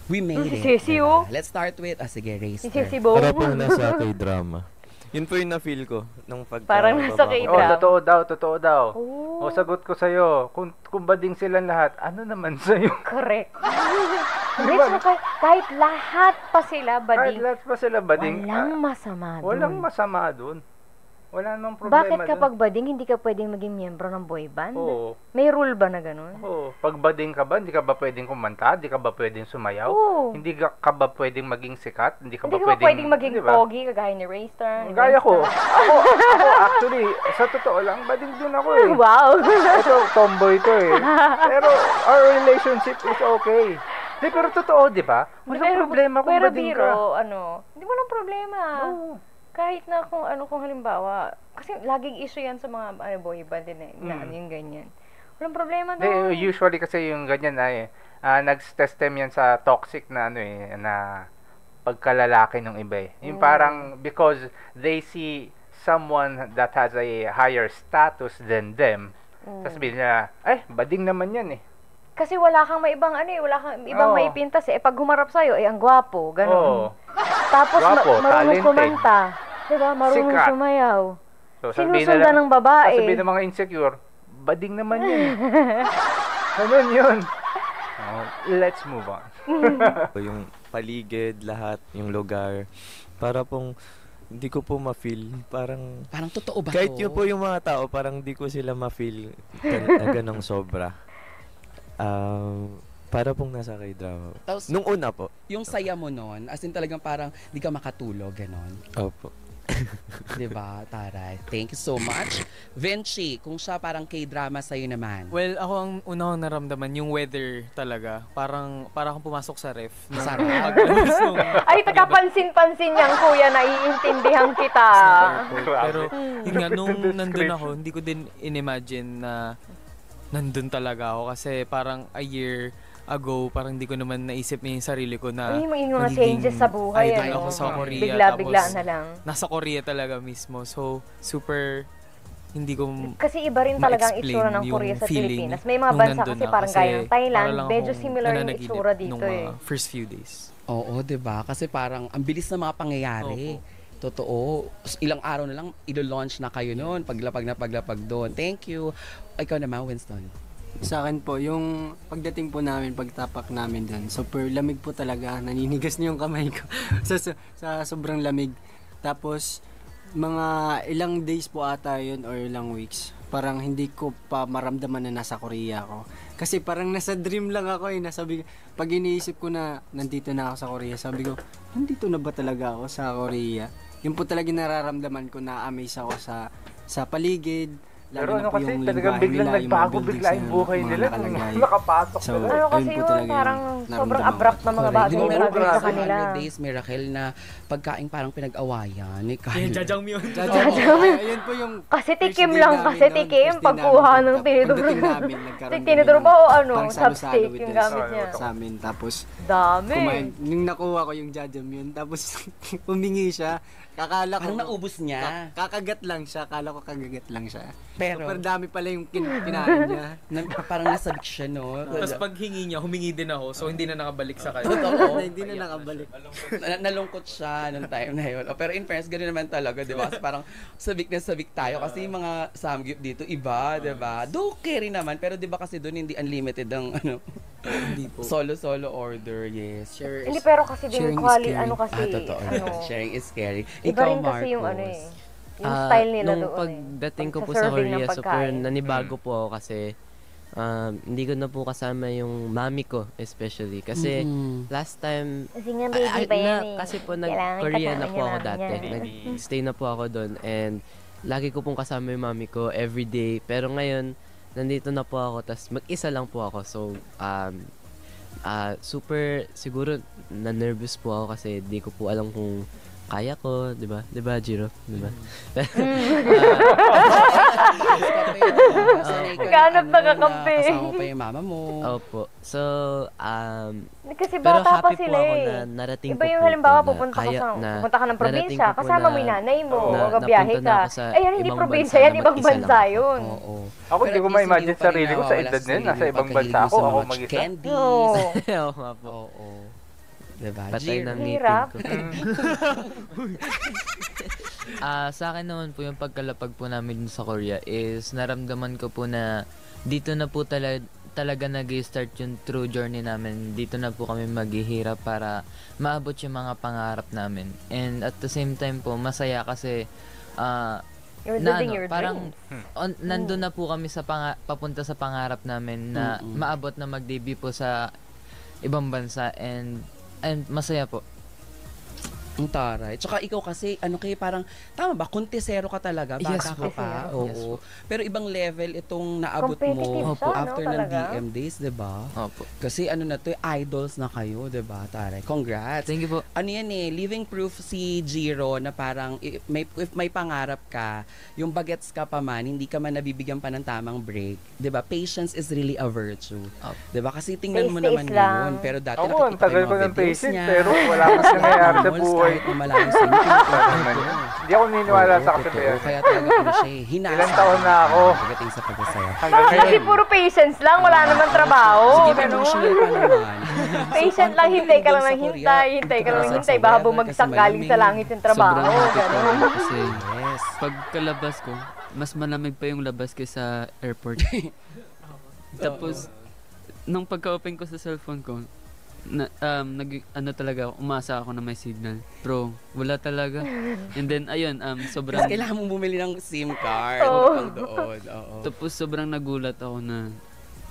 We made it. Sisi, diba? Let's start with, sige, Racer. Si Bo. Para po nasa K-drama. Yun po yung na-feel ko nung pagka... Parang nasa baba ko. K-drama. Totoo daw. O sagot ko sa'yo, kung bading silang lahat, ano naman sa'yo? Correct. Kahit lahat pa sila, Kahit bading, lahat pa sila bading, walang masama doon. walang masama dun. Wala namang problema Bakit dun. kapag bading, hindi ka pwedeng maging miyembro ng boy band? Oo. May rule ba na ganun? Oo. Pag bading ka ba, hindi ka ba pwedeng kumanta? Hindi ka ba pwedeng sumayaw? Oo. Hindi ka ba pwedeng maging sikat? Hindi ka Hindi ba ka ba pwedeng maging di ba? pogi, kagaya ni Raystar? Gaya ko. Ako actually, sa totoo lang, bading din ako eh. Wow! Ito, tomboy to eh. Pero our relationship is okay. Di, pero totoo, di ba? Walang problema kung pero bading biro, ka. hindi mo lang problema. Kahit na kung halimbawa, kasi laging issue yan sa mga boy band din na ano yung ganyan. Walang problema doon. Usually kasi yung ganyan ay nag-testem yan sa toxic na na pagkalalaki ng iba eh. Yung parang because they see someone that has a higher status than them. Tapos sabihin nila, bading naman yan eh. Kasi wala kang maibang wala kang ibang maipintas eh. Pag humarap sa'yo, ang gwapo, gano'n. Tapos Gwapo, marunong talented. kumanta. Diba? Marunong Sikat. sumayaw. So, Sinusundan ng babae. Sabihin ng mga insecure, bading naman yan eh. Ganun yun. Let's move on. Yung paligid, lahat, yung lugar. Para pong hindi ko po ma-feel. Parang totoo ba kahit to? yun po yung mga tao, parang hindi ko sila ma-feel na ganong sobra. Para pong nasa K-drama. Tapos, Nung una po. yung saya mo nun, as in talagang parang di ka makatulog, ganon. Opo. Diba, taray? Thank you so much. Vinci, kung siya parang K-drama sa'yo naman. Well, ako ang una kong naramdaman, yung weather talaga. Parang akong pumasok sa ref. Sarap. Ay, takapansin-pansin yan, kuya, naiintindihan kita. Pero, yun nga, nung nandun ako, hindi ko din in-imagine na nandun talaga ako. Kasi parang a year ago, parang hindi ko naman naisip yung sarili ko na Ay, may mga changes sa buhay, idol ano? ako sa Korea. Bigla-bigla tapos, na lang. Nasa Korea talaga mismo. So, super hindi ko Kasi iba rin talagang ma-explain itsura ng yung Korea sa feeling Pilipinas. May mga nung bansa nandun kasi na. parang gaya ng Thailand, para lang medyo akong similar yung nananaginip itsura dito nung eh. first few days. Oo, 'di ba? Kasi parang ang bilis ng mga pangyayari. Totoo. Ilang araw na lang ilo-launch na kayo noon, paglapag doon. Thank you. Ikaw naman, Winston. Sa akin po, yung pagdating po namin, pagtapak namin dun, super lamig po talaga. Naninigas na yung kamay ko sa sobrang lamig. Tapos, mga ilang days po ata yun or ilang weeks. Parang hindi ko pa maramdaman na nasa Korea ako. Kasi parang nasa dream lang ako eh. Pag iniisip ko na nandito na ako sa Korea, sabi ko, nandito na ba talaga ako sa Korea? Yun po talaga nararamdaman ko na amaze ako sa paligid. Pero ano kasi, talagang biglang nagbago bigla yung buhay nila nung nakapasok so, ano kasi yun, parang sobrang abrupt na mga bagay na bagay sa kanila. 100 Days Miracle na pagkain parang pinag-awayan ni Kyle. Yung jajangmyeon. Ayun po yung kasi tikim lang, kasi tikim pagkuha ng tinidor. Tinidor ba o ano, chopstick yung gamit niya. Sa amin, tapos dami. Nung nakuha ko yung jajangmyeon, tapos humingi siya. Kakala ko parang naubos niya. Kakagat lang siya, akala ko kagagat lang siya. Pero super dami pala yung kinain niya. Parang nasabik siya, no? Tapos pag hingi niya, humingi din ako. So hindi na nakabalik sa kanya. Totoo. Hindi na nakabalik. Nalungkot siya nung time na yun. Pero in fairness, ganoon naman talaga, di ba? Parang sabik na sabik tayo. Kasi yung mga samgyup dito, iba, di ba? Do carry naman. Pero di ba kasi doon hindi unlimited ang ano? Hindi po. Solo order, yes. Hindi, pero kasi din quality, ano kasi, totoo. ano. Sharing is scary. Iba rin kasi yung ano eh. Yung style nila nung doon pagdating ko po sa Korea, super nanibago po ako kasi hindi ko na po kasama yung mami ko especially kasi last time kasi nga baby pa yan kasi po nag-Korea na po ako dati. Nag-stay na po ako doon and lagi ko pong kasama yung mami ko everyday. Pero ngayon, nandito na po ako tas mag-isa lang po ako. So, super siguro na-nervous po ako kasi di ko po alam kung kaya ko, di ba? Di ba, Jiro? Di ba? Ganap na kakampi. Kasama pa yung mama mo. Opo. So, kasi pero bata pa happy sila po ako eh. na narating Iba yung halimbawa, pupunta ka ng probinsya, kasama mo yung nanay mo, magabiyahe ka. Ay, yan, hindi probinsya yan, ibang bansa yun. Ako hindi ko ma-imagine sarili ko sa edad na yun. Nasa ibang bansa ako mag-isa. Candies. Oo nga po. Diba? Patay ng ngipin Hirap. ko. Sa akin naman po yung pagkalapag po namin sa Korea is naramdaman ko po na dito na po talaga nag-start yung true journey namin. Dito na po kami maghihirap para maabot yung mga pangarap namin. And at the same time po, masaya kasi You're living your parang dreams. nandun na po kami sa papunta sa pangarap namin na maabot na mag-debut po sa ibang bansa and masaya po. Ang taray. Tsaka ikaw kasi, ano kayo parang, tama ba, kontesero ka talaga, bata Yes, ka pa. Oo. Yes, pero ibang level itong naabot mo siya, after no, ng talaga? DM days, diba? Opo. Kasi ano na to, idols na kayo, diba, taray? Congrats. Thank you po. Ano yan eh, living proof si Jiro na parang, if may pangarap ka, yung bagets ka pa man, hindi ka man nabibigyan pa ng tamang break, diba? Patience is really a virtue. Diba? Kasi tingnan mo naman ngayon, pero dati ako, ang tagal ko ng patience, pero wala mas nangyayari sa buhay. Kahit na malayo sa inyo, hindi ako niniwala sa kasabihan. Kaya talaga ano siya eh, hinasa. Ilang taon na ako. Pagdating sa pagkasaya. Kasi puro patience lang, wala naman trabaho. Sige, emotional ka naman. Patient lang, hintay ka lang ng hintay ka lang ng hintay, baka bumagsak galing sa langit yung trabaho. Sobrang happy po kasi pagkalabas ko, mas malamig pa yung labas kaysa airport. Tapos, nung pagka-open ko sa cellphone ko, talaga, umasa ako na may signal. Bro, wala talaga. And then, ayun, sobrang... Kasi kailangan mong bumili ng SIM card. Pang doon. Oo. Tapos, sobrang nagulat ako na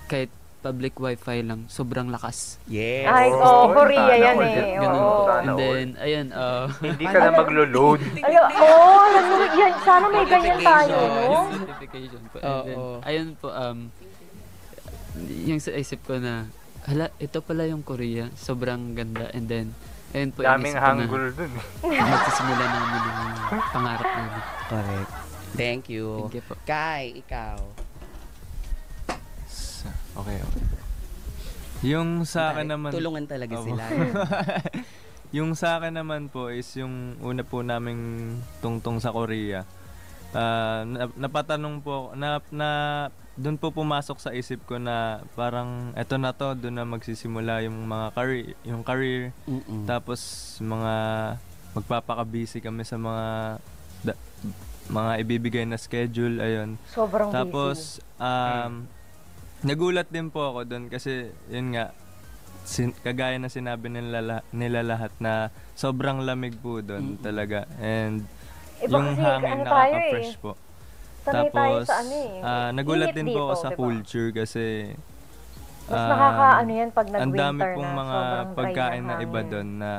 kahit public wifi lang, sobrang lakas. Yes. Ay, Korea yan eh. Ganun Oo. po. And then, ayun, Hindi ka na maglo-load. Yan, sana may ganyan tayo, no? Notification po. And then, ayun po, yung sa isip ko na, hala, ito pala yung Korea, sobrang ganda. And then, ayun po, Daming inisip ko na, hanggul dun. magsisimula namin yung pangarap namin. Correct. Thank you. Thank you po. Kai, ikaw. Okay. Yung sa akin naman... Tulungan talaga sila. Yung sa akin naman po is yung una po naming tungtong sa Korea. Napatanong po, doon po pumasok sa isip ko na parang eto na to, doon na magsisimula yung mga career. Tapos mga magpapaka-busy kami sa mga ibibigay na schedule, ayun. Sobrang Tapos, busy. nagulat din po ako doon kasi yun nga, kagaya na sinabi nila lahat na sobrang lamig po doon talaga. And yung hangin nakaka-fresh po. Tapos, nagulat din po ako sa culture kasi mas nakaka-ano yan pag nag-winter na. ang dami pong mga sobrang dry pagkain ng na iba hangin. doon na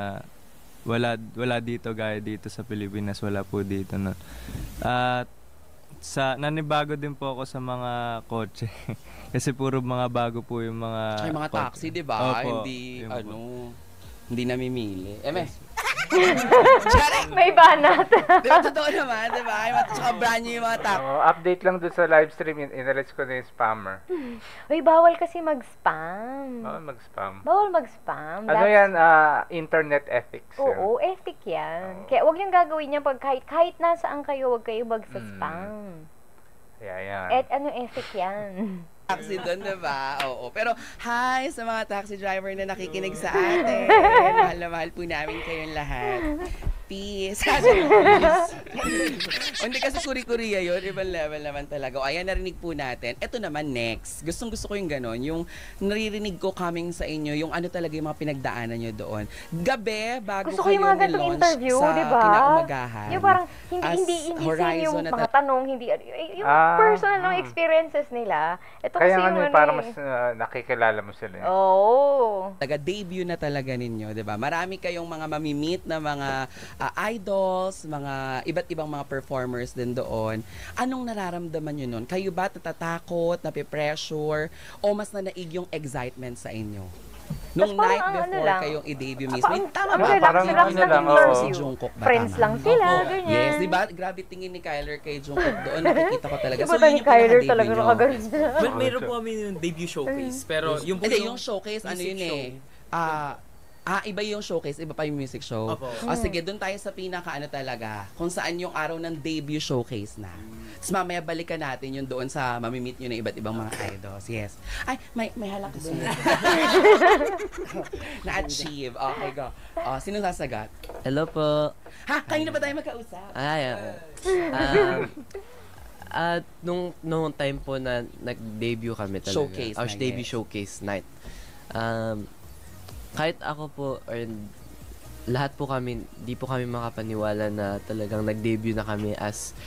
wala dito gaya dito sa Pilipinas, wala po dito no. At nanibago din po ako sa mga kotse. Kasi puro mga bago po yung mga Ay, mga kotse. taxi, di ba? Opo, Hindi, yun po. hindi namimili. May banat. Di ba, totoo naman, di ba? Tsaka brand new yung mga taxi. Update lang dun sa live stream, inalis ko na yung spammer. Uy, bawal kasi mag-spam. Bawal mag-spam. Bawal mag-spam. Ano yan? Internet ethics. Oo, ethic yan. Kaya huwag niyong gagawin yan pag kahit nasaan kayo, huwag kayo mag-spam. Yeah, yan. Ano ethic yan? Taxi doon, di ba? Oo. Pero, hi sa mga taxi driver na nakikinig sa atin. Mahal na mahal po namin kayong lahat. Peace. Hindi kasi Korea yun. Ibang level naman talaga. O, ayan, narinig po natin. Ito naman, next. Gustong-gusto ko yung ganon. Yung naririnig ko coming sa inyo, yung ano talaga yung mga pinagdaanan nyo doon. Gabi, bago Gusto ko kayo yung mga ganitong nilaunch interview, sa di ba? kinaumagahan. Yung parang, As hindi Horizon yung na mga tanong, hindi, yung personal ng experiences nila. Ito Kaya kasi ano, yung para mas nakikilala mo sila. Oo. Taga-debut na talaga ninyo, 'di ba? Marami kayong mga mamimit na mga idols, mga iba't ibang mga performers din doon. Anong nararamdaman niyo noon? Kayo ba natatakot, nape-pressure, o mas nanaig yung excitement sa inyo? Nung night before kayong i-debut mismo. Tama ba? Parang relax lang si Jungkook ba? Friends lang sila, ganyan. Yes, di ba? Grabe tingin ni Kyler kay Jungkook doon. Nakikita ko talaga. Diba ni Kyler talaga nakaganon siya? Mayroon po kami yung debut showcase. Pero yung po yung showcase, ano yun eh. Iba yung showcase, iba pa yung music show. Opo. Sige, doon tayo sa pinaka talaga, kung saan yung araw ng debut showcase na. Tapos mamaya balikan natin yung doon sa mamimit nyo na iba't ibang mga idols. Yes. Ay, may halak doon. Na-achieve. Okay, go. Sino sasagot? Hello po. Ha? Kanina ba tayo magkausap? At nung time po na nag-debut kami talaga. Showcase Our na, debut yes. showcase night. Kahit ako po or lahat po kami, di po kami makapaniwala na talagang nag-debut na kami as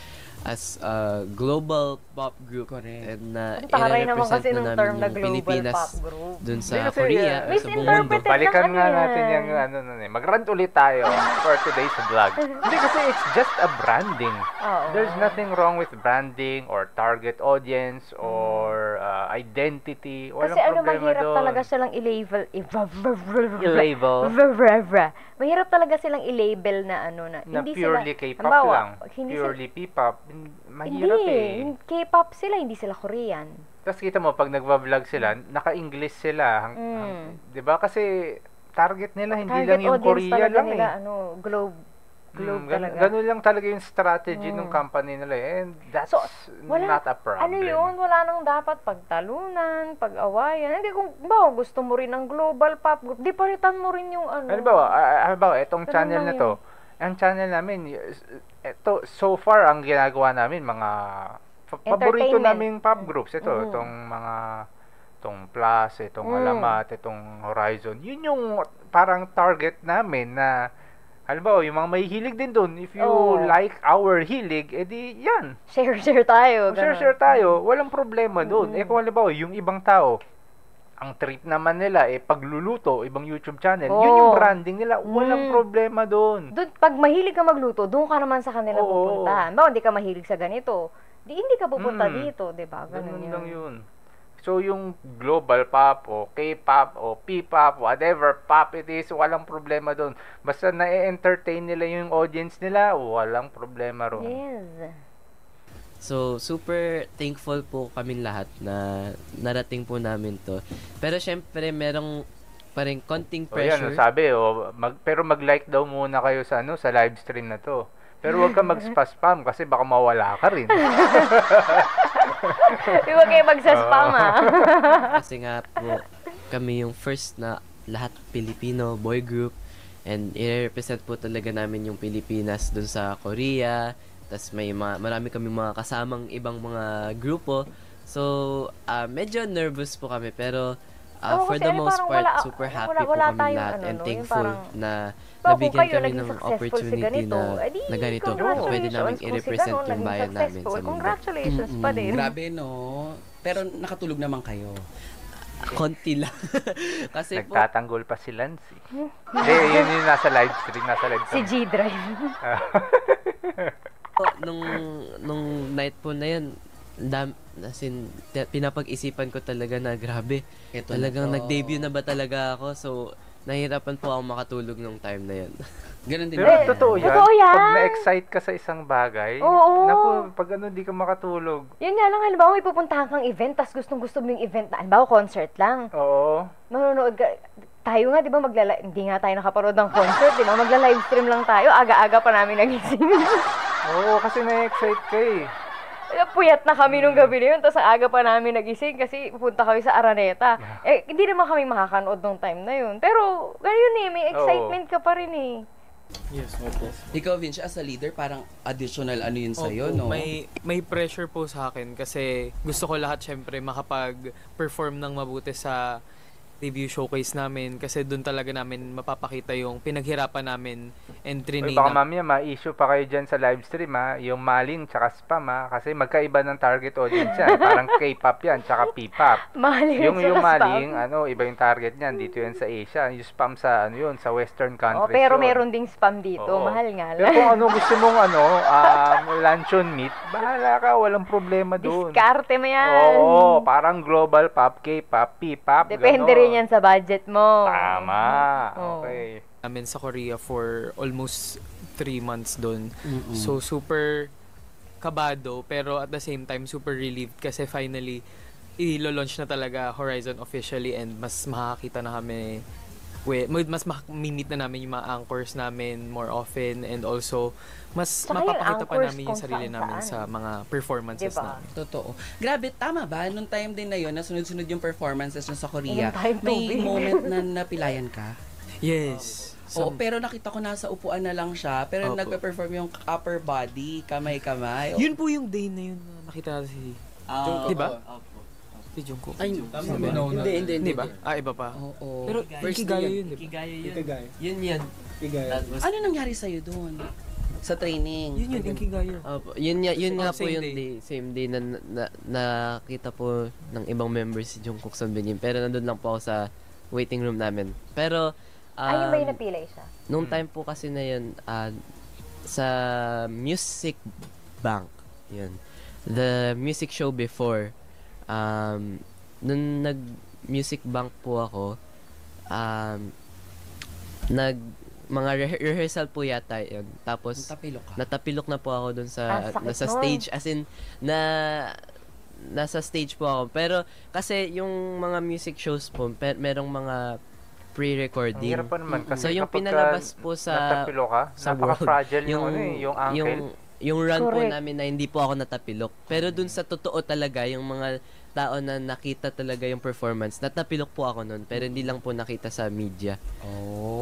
a global pop group. Correct. And na taray naman kasi na ng term na namin yung global Pilipinas pop group. dun sa Kasi, Korea, sa buong mundo. misinterpreted Balikan lang nga ano natin yan. yung mag-rant ulit tayo for today's vlog. Hindi kasi it's just a branding. Oo. There's nothing wrong with branding or target audience or identity. Walang Kasi ano, problema mahirap doon. talaga silang i-label. I-label. Mahirap talaga silang i-label na ano na. Na Hindi purely sila, K-pop halimbawa, lang. Hindi Purely P-pop. Mahirap hindi. K-pop sila, hindi sila Korean. Tapos kita mo, pag nagva-vlog sila, naka-English sila. 'Di ba? Kasi target nila hindi lang yung Korea lang nila, globe talaga. Ganun lang talaga yung strategy ng company nila. And that's not a problem. Ano yun? Wala nang dapat pagtalunan, pag-awayan. Hindi kung gusto mo rin ng global pop group, di palitan mo rin yung ano. Halimbawa, itong channel na to, ang channel namin, ito, so far, ang ginagawa namin, mga paborito naming pop groups. Ito, itong Plus, itong Alamat, itong Horizon. Yun yung parang target namin na, halimbawa, yung mga may hilig din dun. If you like our hilig, edi yan. Share tayo. Share tayo. Walang problema dun. Kung halimbawa, yung ibang tao, ang trip naman nila, pagluluto, ibang YouTube channel, yun yung branding nila. Walang problema doon. Doon, pag mahilig ka magluto, doon ka naman sa kanila pupunta. Bawa, hindi ka mahilig sa ganito. Hindi ka pupunta dito, di ba? Ganun lang yun. So, yung global pop o K-pop o P-pop, whatever pop it is, walang problema doon. Basta na-entertain nila yung audience nila, walang problema ron. Yes. So, super thankful po kami lahat na narating po namin to. Pero syempre, merong pa rin konting pressure. Yan, sabi, pero mag-like daw muna kayo sa sa live stream na to. Pero huwag ka mag-spam kasi baka mawala ka rin. Huwag kayo mag-spam Kasi nga po, kami yung first na lahat Filipino boy group. And i-represent po talaga namin yung Pilipinas dun sa Korea. Tas may marami kaming mga kasamang ibang mga grupo. So, medyo nervous po kami pero for the most part, super happy po kami lahat and thankful na nabigyan kami ng opportunity na ganito. Pwede namin i-represent yung bayan namin sa mundo. Congratulations pa din. Grabe, no? Pero nakatulog naman kayo. Konti lang. Kasi nagtatanggol pa si Lance. Hindi, yun yung nasa live stream. Si G-Drive. Nung night po na yun, pinapag-isipan ko talaga na grabe. Talagang nag-debut na ba talaga ako? So, nahirapan po ako makatulog nung time na yun. Ganun din. Pero totoo yan. Pag na-excite ka sa isang bagay, naku, pag di ka makatulog. Yun nga lang, halimbawa may pupuntahan kang event, tas gustong-gusto mo yung event na, halimbawa concert lang. Oo. Manonood ka. Tayo nga, di ba, hindi nga tayo nakaparood ng concert, di ba? Magla-live stream lang tayo, aga-aga pa namin nagising. Oo, kasi na-excite ka Puyat na kami nung gabi na yun, tapos aga pa namin nagising kasi pupunta kami sa Araneta. Hindi naman kami makakanood nung time na yun. Pero, ganyan may excitement ka pa rin Yes, opo. Ikaw, Vince, as a leader, parang additional yun sa'yo, no? May pressure po sa akin kasi gusto ko lahat syempre makapag-perform ng mabuti sa review showcase namin kasi doon talaga namin mapapakita yung pinaghirapan namin and training. Baka mamaya ma-issue pa kayo dyan sa live stream yung maling tsaka spam kasi magkaiba ng target audience yan. Parang K-pop yan tsaka P-pop. Yung maling, iba yung target niyan. Dito yan sa Asia. Yung spam sa sa western countries. Pero meron ding spam dito. Mahal nga lang. Pero kung gusto mong luncheon meat, bahala ka. Walang problema doon. Diskarte mo yan. Oo, parang global pop, K-pop, P-pop. Depende rin yan sa budget mo. Tama. Okay. Namin sa Korea for almost 3 months doon. So super kabado pero at the same time super relieved kasi finally i-launch na talaga Horizon officially and mas makakita na kami mas mamimit na namin yung mga anchors namin more often and also mas mapapakita pa namin yung sarili namin sa mga performances namin. Totoo. Grabe, tama ba? Nung time din na yun, na sunod-sunod yung performances nyo sa Korea, may moment na napilayan ka? Yes. Oo, pero nakita ko nasa upuan na lang siya, pero nagpe-perform yung upper body, kamay-kamay. Yun po yung day na yun na nakita natin si Jungkook. Diba? Si Jungkook. Ay, hindi ba? Iba pa. Oo. Pero Ikigayo yun, diba? Yun. Ano nangyari sa'yo doon? Sa training? Yun, Ikigayo. Yun nga po yung day. Same day na nakita po ng ibang members si Jungkook Sunbin. Pero nandun lang po ako sa waiting room namin. Pero ayun ba yung napilay siya? Nung time po kasi na yun, sa Music Bank, yun. The music show before, nung nag-Music Bank po ako, mga rehearsal po yata yun. Tapos, natapilok na po ako dun sa stage. As in, nasa stage po ako. Pero, kasi yung mga music shows po, merong mga pre-recording. Ang hirap pa naman kasi so, yung pinalabas po sa napaka-fragile yung ankle. Yung run po namin na hindi po ako natapilok. Pero dun sa totoo talaga, yung mga tao na nakita talaga yung performance, natapilok po ako nun. Pero hindi lang po nakita sa media.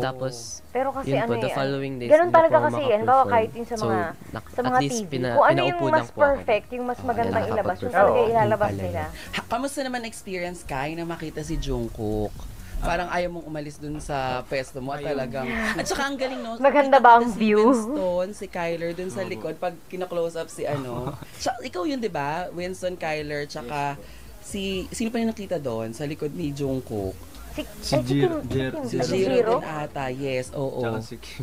Tapos, pero kasi yun po, the following days, ganun talaga kasi yan. Baka kahit yung sa mga TV. Kung ano yung mas perfect, yung mas magandang ilabas, yung talaga ilalabas nila. Kamusta naman experience, Kai, na makita si Jungkook? Parang ayaw mong umalis dun sa pwesto mo at talagang... At saka ang galing, no? Maganda ba ang view? Si Winston, si Kyler dun sa likod, pag kina-close up si ikaw yun, di ba? Winston, Kyler, tsaka Sino pa yung nakita doon sa likod ni Jungkook? Si Jiro. Si Jiro din ata, yes, oo. Tsaka si Kim.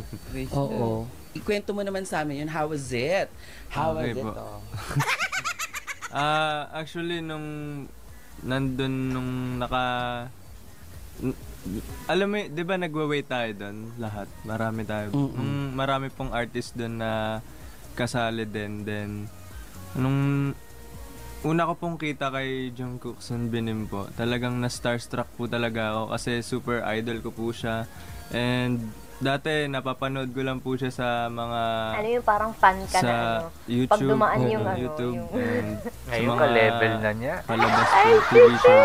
Oo. Ikwento mo naman sa amin yun, how was it? How was Okay it? po. Oh? Actually, nandun nung alam mo, di ba nagwa-wait tayo doon lahat? Marami tayo. Marami pong artist doon na kasali din. Then, nung una ko pong kita kay Jungkook Sunbinim po, talagang na-starstruck po talaga ako kasi super idol ko po siya. And dati napapanood ko lang po siya sa mga Ano yung parang fan ka sa na ano? YouTube, Pag dumaan yung ano, YouTube yung... and Ngayon ka-level na niya. palabas po, TV show.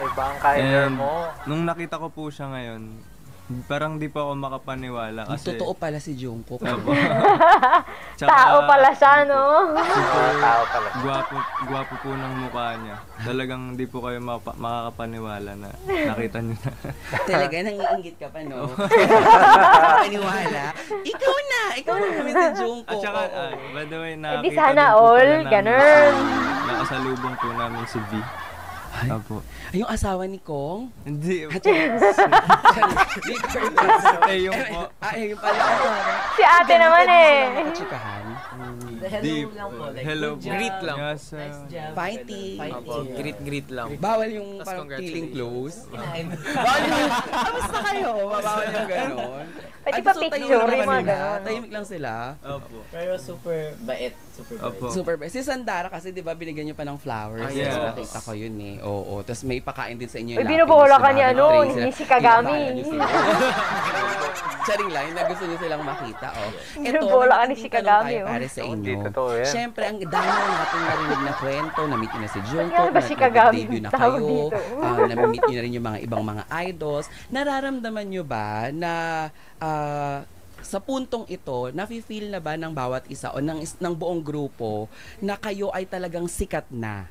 Iba ang kailer And mo. nung nakita ko po siya ngayon, parang di pa ako makapaniwala kasi Totoo pala si Jungkook. Tao pala siya, no? Tao pala. Gwapo po ng mukha niya. Talagang di po kayo makakapaniwala na nakita niyo na. Talaga, nangiinggit ka pa, no? Paniwala. Ikaw na kami si Jungkook. At saka, by the way, nakita Di sana din po all, pala namin ganun. nakasalubong po namin si V. Apo. Yung asawa ni Kong? Hindi. Yung po. Yung pala. Si ate naman eh. Nakachikahan. Deep. Hello po. Greet lang. Yes, Fighting. Greet lang. Bawal yung Tas parang feeling congratulations. close. Bawal yung, kamusta kayo? Bawal yung gano'n. Pwede pa picture yung mga gano'n. Tahimik lang sila. Opo. Pero super bait. Opo. Super best. Si Sandara kasi 'di ba binigyan niyo pa ng flowers. Yes. So, nakita ko yun eh. Oo. Tapos may pakain din sa inyo Uy, binubola ka ni ano, ni si Kagami. Charing lang, na gusto niyo silang makita. Oh. Binubola ka ni si Kagami. Para sa Hindi inyo. totoo yan. Siyempre, ang dami natin narinig na kwento. Na-meet niyo na si Jungkook. Kaya ba si Kagami Nag-debut na tawag kayo. dito? Na-meet niyo na rin yung mga ibang mga idols. Nararamdaman niyo ba na sa puntong ito, nafe-feel na ba ng bawat isa o ng buong grupo na kayo ay talagang sikat na?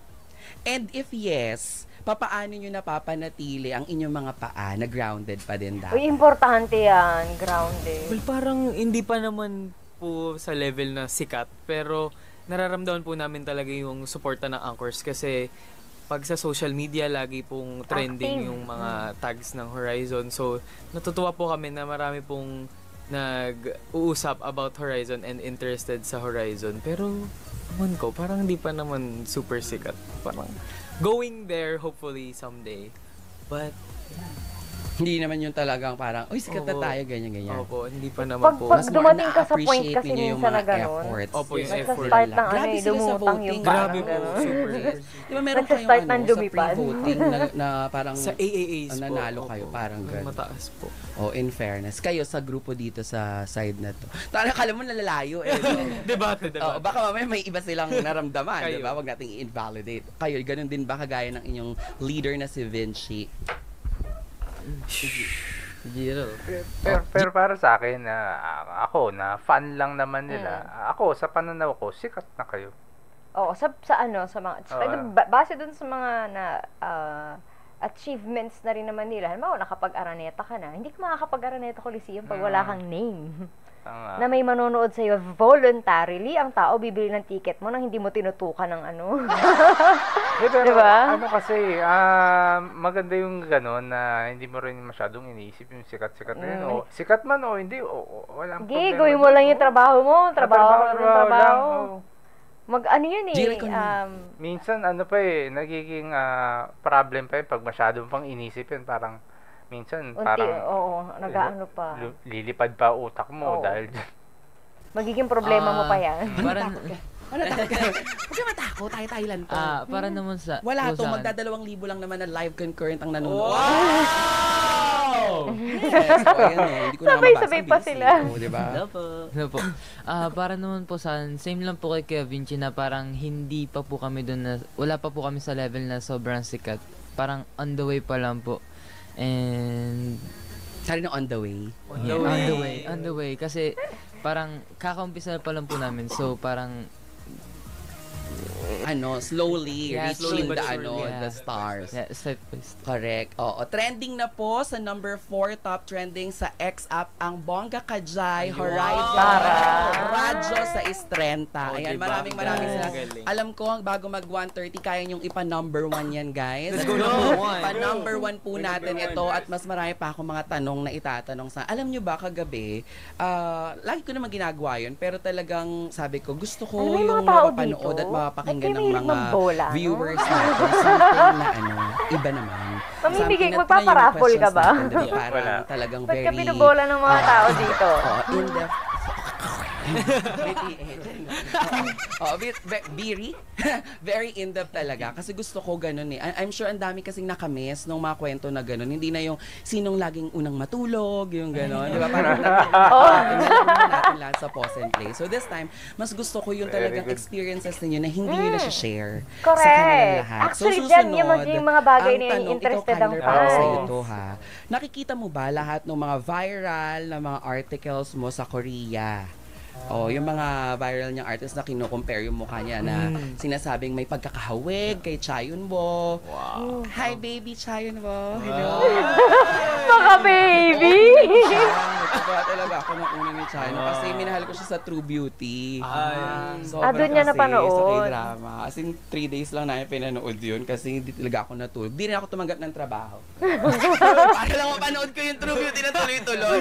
And if yes, papaano nyo napapanatili ang inyong mga paa na grounded pa din dati? Uy, importante yan, grounded. Well, parang hindi pa naman po sa level na sikat, pero nararamdaman po namin talaga yung suporta ng Anchors kasi pag sa social media, lagi pong trending Active. yung mga tags ng Horizon. So, natutuwa po kami na marami pong nag-uusap about Horizon and interested sa Horizon. Pero, naman ko, parang hindi pa naman super sikat. Parang going there, hopefully, someday. But, Hindi naman yung talagang parang, uy, sikat na Opo. tayo, ganyan-ganyan. opo, hindi pa naman po. Pag Mas more dumating ka sa point na-appreciate kasi ninyo yung minsan na mga gano'n, efforts. Opo, yung effort. nagsa-start ng ano Grabe eh, sila sa lumutang voting. yung Grabe parang po, gano'n. super. Di ba meron kayong Nagsa-start ng ano, sa lumipad. pre-voting na parang Sa AAAs po. nanalo opo. kayo, parang gano'n. Mataas po. Oh, in fairness. Kayo sa grupo dito sa side na to. Tara, kala mo nalalayo eh. Debate. Oh, baka mamaya may iba silang naramdaman, Kayo. di ba? Huwag nating i-invalidate. Kayo, ganun din ba kagaya ng inyong leader na si Vinci? Jiro. Pero para sa akin, ako, na fan lang naman nila, ako, sa pananaw ko, sikat na kayo. Oo, sa ano, sa mga, base dun sa mga na, achievements na rin naman nila. Halimbawa, nakapag-araneta ka na, hindi ka makakapag-araneta Coliseum pag wala kang name. Na may manonood sa'yo voluntarily, ang tao bibili ng ticket mo nang hindi mo tinutukan ng ano. Pero, Diba? ano kasi, maganda yung gano'n na hindi mo rin masyadong iniisip yung sikat-sikat na yun. O, sikat man o hindi, walang Sige, problema. gawin mo lang yung trabaho mo. Trabaho Trabaho ng trabaho. lang, Ano yun eh. Jiro, minsan, ano pa nagiging problem pa yun pag masyadong pang inisip yun. Parang, minsan, nag-ano pa. Lilipad pa utak mo Oo. dahil dyan. Magiging problema mo pa yan. Parang, Wala takot ka. Huwag ka matakot, tayo lang to. Para naman sa... Wala po to, sa akin. magda2,000 lang naman na live concurrent ang nanonood. Wow! Yes, so, ayan o, hindi ko na Sabay-sabay mabasa. pa sila. Diba? Ano po? Para naman po sa same lang po kay Kuya Vinci na parang hindi pa po kami doon na wala pa po kami sa level na sobrang sikat. Parang on the way pa lang po. And Sari na on the way. on the way kasi parang kakaumpisa pa lang po namin. So parang slowly Yeah, slowly reaching but the surely, the stars. Yeah, step by step. Correct. Oo. Trending na po sa number 4 top trending sa X app ang Bongga Kajay Horizon. Radyo sa Istrenta. Ayan, diba? maraming salamat. Galing. Alam ko, bago mag 130, kaya niyong ipa-number 1 yan, guys. Let's go number 1. Pa-number 1 po natin ito at mas marami pa ako mga tanong na itatanong sa. Alam niyo ba, kagabi, lagi ko naman ginagawa yun, pero talagang sabi ko, gusto ko Ano, may mga yung tao mapapanood dito? at mapapakinggan Ay, ng kayo mga mahilig magbola, no? viewers natin. Something na iba naman. Mamimigay, Something na magpaparaffle ka ba? Parang talagang Ba't very... ka binubola ng mga tao dito? In-depth. Beery. Very in-depth talaga. Kasi gusto ko ganun eh. I'm sure ang dami kasing nakamiss nung mga kwento na ganun. Hindi na yung sinong laging unang matulog, yung ganun. Di ba? Parang natin lahat sa pause and play. So this time, mas gusto ko yung talagang experiences ninyo na hindi nyo na-share sa kanilang lahat. Actually, so, dyan yung maging mga bagay na yung interested ang fans. Ito, ha? Nakikita mo ba lahat ng mga viral na mga articles mo sa Korea? Yung mga viral niyang artist na kino-compare yung mukha niya na sinasabing may pagkakahawig kay Chayunbo. Wow. Hi, baby Chayunbo. Hello. Mga baby! Nagpapala talaga ako ng una ni Chayunbo kasi minahal ko siya sa True Beauty. Doon niya napanood. Sa K-drama. As in, 3 days lang namin pinanood yun kasi hindi talaga ako natulog. Hindi rin ako tumanggap ng trabaho. Para lang mapanood ko yung True Beauty na tuloy-tuloy.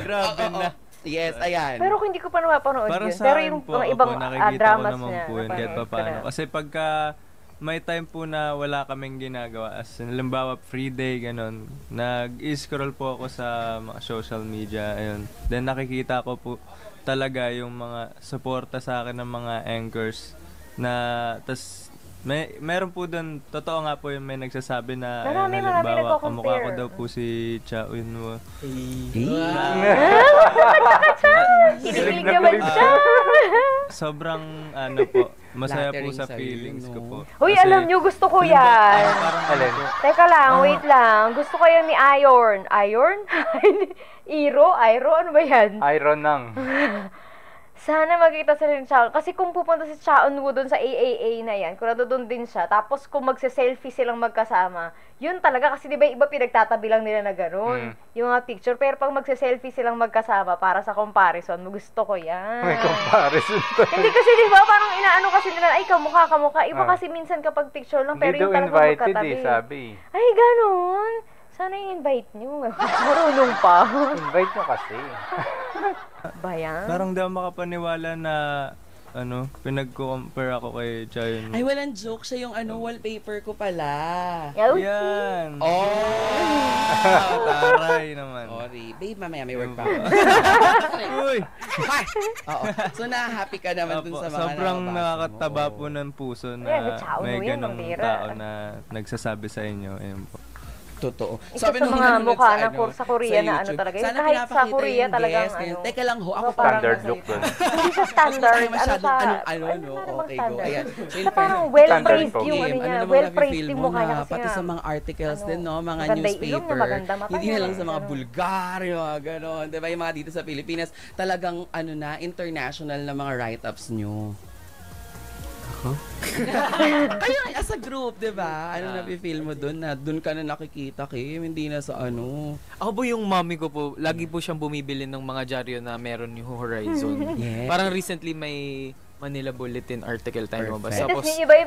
Grabe na. Yes, ayan. Pero hindi ko pa napanood Para yun. sa Pero akin yung po, mga ibang nakikita dramas ko naman niya. po yun kahit pa paano. Kasi pagka may time po na wala kaming ginagawa, as in, halimbawa free day, ganun, nag-scroll po ako sa mga social media, ayun. Then nakikita ko po talaga yung mga suporta sa akin ng mga anchors na, tas meron po doon, totoo nga po yung may nagsasabi na marami halimbawa, kamukha ko daw po si Cha Eun-woo. Hinihilig naman siya. Sobrang po, masaya po sa feelings ko po. Uy, alam nyo, gusto ko yan. Teka lang, wait lang. Gusto ko yan ni Iron. Iron? Iro? Ano ba yan? Iron nang. Sana magkita sila ni Chaon. Kasi kung pupunta si Chaon Woo doon sa AAA na yan, kung doon din siya, tapos kung magse-selfie silang magkasama, yun talaga. Kasi di ba iba pinagtatabi lang nila na gano'n, yung mga picture. Pero pag magse-selfie silang magkasama para sa comparison, gusto ko yan. May comparison tayo. Hindi kasi di ba parang inaano kasi nila, ay kamukha. Iba kasi minsan kapag picture lang, pero yung talagang magkatabi. Sabi. Ay, gano'n. Sana i-invite nyo. Marunong pa. Invite nyo kasi. Bayan? Parang di ako makapaniwala na pinag-compare ako kay Chayon. Ay, walang joke. Siya yung wallpaper ko pala. Yan. Taray naman. Sorry. Babe, mamaya may work pa ako. Uy! Oo. So, na-happy ka naman dun sa mga sobrang nakakataba po ng puso na may ganong tao na nagsasabi sa inyo. Ayun po. Totoo. Sabi ng mga mukha na sa Korea na talaga. Sana kahit sa Korea talagang Teka lang ho, ako standard look doon. Hindi siya standard. Okay, go. Ayan. Parang well-praised yung niya. Well-praised yung mukha niya. Pati sa mga articles din, no? Mga newspaper. Hindi na lang sa mga Bulgar, yung mga gano'n. Diba yung mga dito sa Pilipinas, talagang international na mga write-ups nyo. Kayo as a group, di ba? Ano na-feel mo doon na doon ka na nakikita, Kim? Hindi na sa Ako po yung mommy ko po, lagi po siyang bumibili ng mga dyaryo na meron yung Horizon. Yes. Parang recently may Manila Bulletin article tayo mabasa. Tapos yung iba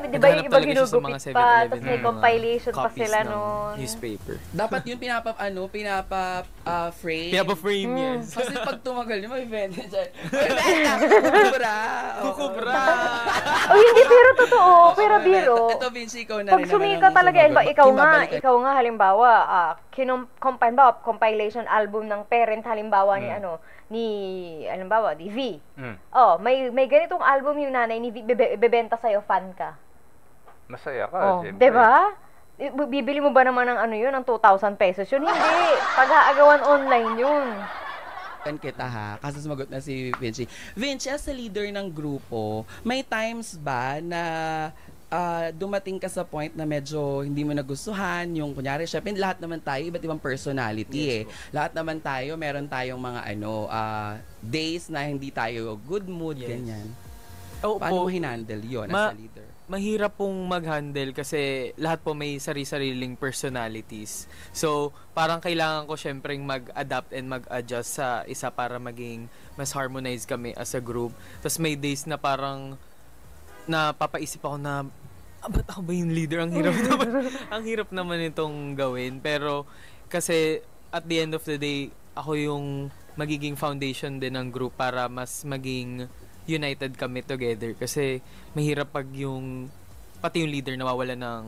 ginugupit pa, tapos may compilation pa sila noon. Newspaper. Dapat yun pinapa-frame. Pinapa-frame, yes. Kasi pag tumagal yun, may benta dyan. Kukubra! Hindi, pero totoo. Pero biro. Ito, Vinci, ikaw na rin. Pag sumika talaga, ikaw nga, halimbawa, compilation album ng parent, halimbawa ni V. May ganitong album yung nanay ni V, bebenta sa'yo, fan ka. Masaya ka, siyempre. Diba? Bibili mo ba naman ng yun, ng 2,000 pesos yun? Hindi. Pag-aagawan online yun. Kita ha, kasi sumagot na si Vinci. Vinci, as a leader ng grupo, may times ba na dumating ka sa point na medyo hindi mo nagustuhan yung kunyari, syempre lahat naman tayo iba't ibang personality Lahat naman tayo, meron tayong mga days na hindi tayo good mood, ganyan. Paano mo hinandle yun as a leader? mahirap pong mag-handle kasi lahat po may sari-sariling personalities. So, parang kailangan ko syempreng mag-adapt and mag-adjust sa isa para maging mas harmonize kami as a group. Tapos may days na parang napapaisip ako na, ba't ako ba yung leader? Ang hirap naman, ang hirap naman itong gawin. Pero kasi at the end of the day, ako yung magiging foundation din ng group para mas maging united kami together. Kasi mahirap pag pati yung leader nawawala ng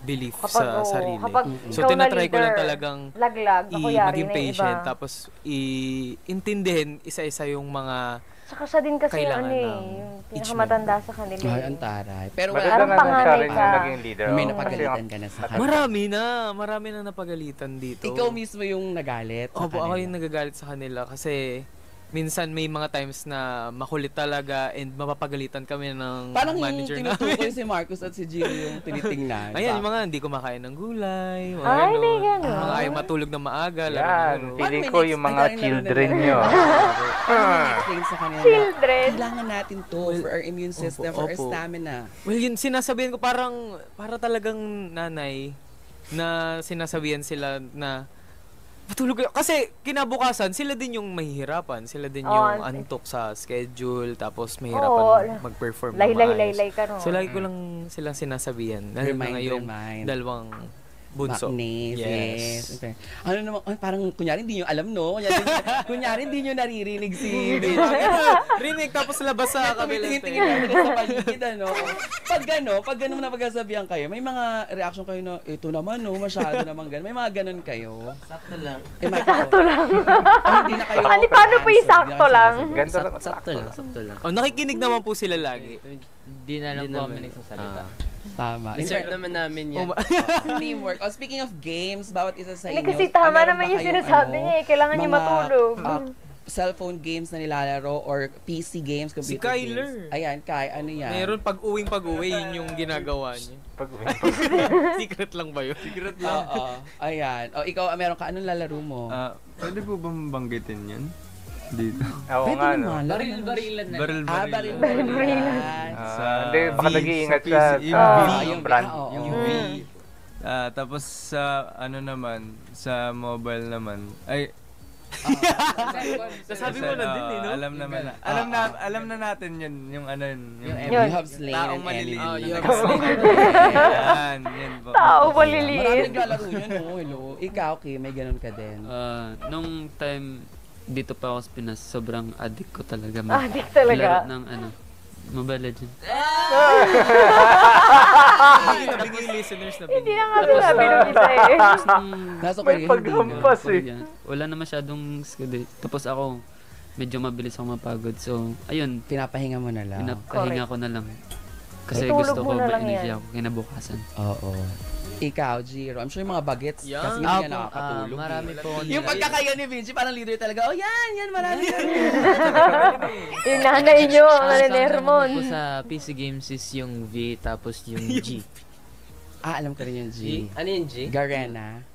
belief sa sarili. So, tinatry ko lang talagang laglag, maging patient, tapos iintindihin isa-isa yung mga saka siya din kasi kailangan yung pinakamatanda sa kanila. Ay, ang taray. Pero maganda nga na siya rin yung naging leader. May napagalitan ka na sa kanila. Marami na napagalitan dito. Ikaw mismo yung nagalit sa Opo, kanila. ako yung nagagalit sa kanila kasi minsan may mga times na makulit talaga and mapapagalitan kami ng parang manager namin. Parang yung tinutukoy si Marcos at si Gio yung tinitingnan. Ayan, yung mga hindi kumakain ng gulay, mga Ay, may ganun. ganun. Mga ayaw matulog na maaga. Yan, feeling ko yung mga children nyo. Explain sa kanila. Children. Kailangan natin to for our immune system, for our stamina. Well, yun, sinasabihan ko para talagang nanay na sinasabihan sila na matulog kayo. Kasi kinabukasan, sila din yung mahihirapan. Sila din yung antok sa schedule, tapos mahihirapan mag-perform na maayos. Laylay ka, no? So, lagi ko lang silang sinasabihan. Remind. Dalawang bunso. Yes. Okay. Ano naman, parang kunyari hindi nyo alam, no? Kunyari hindi nyo naririnig si Vinci. Rinig, tapos labas sa kabilang. Tingin namin sa paligid, ano? Pag gano'n na pagkasabihan kayo, may mga reaction kayo na, ito naman, no? Masyado naman gano'n. May mga gano'n kayo. Sakto lang. Sakto lang. Hindi na kayo. Paano po yung sakto lang? Sakto lang. Nakikinig naman po sila lagi. Di na lang po kami nagsasalita. Tama. Insert naman namin yan. Teamwork. Speaking of games, bawat isa sa inyo. Hindi kasi tama naman yung sinasabi niya eh. Kailangan niya matulog. Cellphone games na nilalaro or PC games, computer games. Si Kyler. Ayan, ano yan? Meron pag-uwi, yun yung ginagawa niya. Secret lang ba yun? Secret lang. Oo. Ayan. Ikaw, meron ka. Anong lalaro mo? Pwede po bang banggitin yan? Dito. Oo nga, no? Baril-barilan na. Baril-barilan. Hindi, baka nag-iingat sa yung brand. Yung V. Tapos sa sa mobile naman, ay, Nasabi mo na din, no? Alam na natin yun, yung You have slain taong an maliliit. enemy. Yan po. Tao maliliit. Marami naglalaro yun, no? Hello. Ikaw, okay, may ganun ka din. Nung time dito pa ako sa Pinas, sobrang addict ko talaga. Addict talaga? Laro ng Mobile Legends. Nabigay listeners na hindi na nga sinabi nung isa eh. Nasa may paghampas eh. Wala na masyadong skill eh. Tapos ako, medyo mabilis ako mapagod. So, ayun. Pinapahinga mo na lang. Pinapahinga ko na lang. Kasi Itulog gusto mo ko na lang ma-energy yan. ako kinabukasan. Oo. Ikaw, Jiro. I'm sure yung mga bagets kasi hindi ka nakakatulog. Marami po. Yung pagkakaya ni Vinci, parang leader talaga. Oh, yan, marami. Yung nanay nyo, ang Sa Hermon. po sa PC games is yung V, tapos yung G. Alam ko rin yung G. Ano yung G? Garena.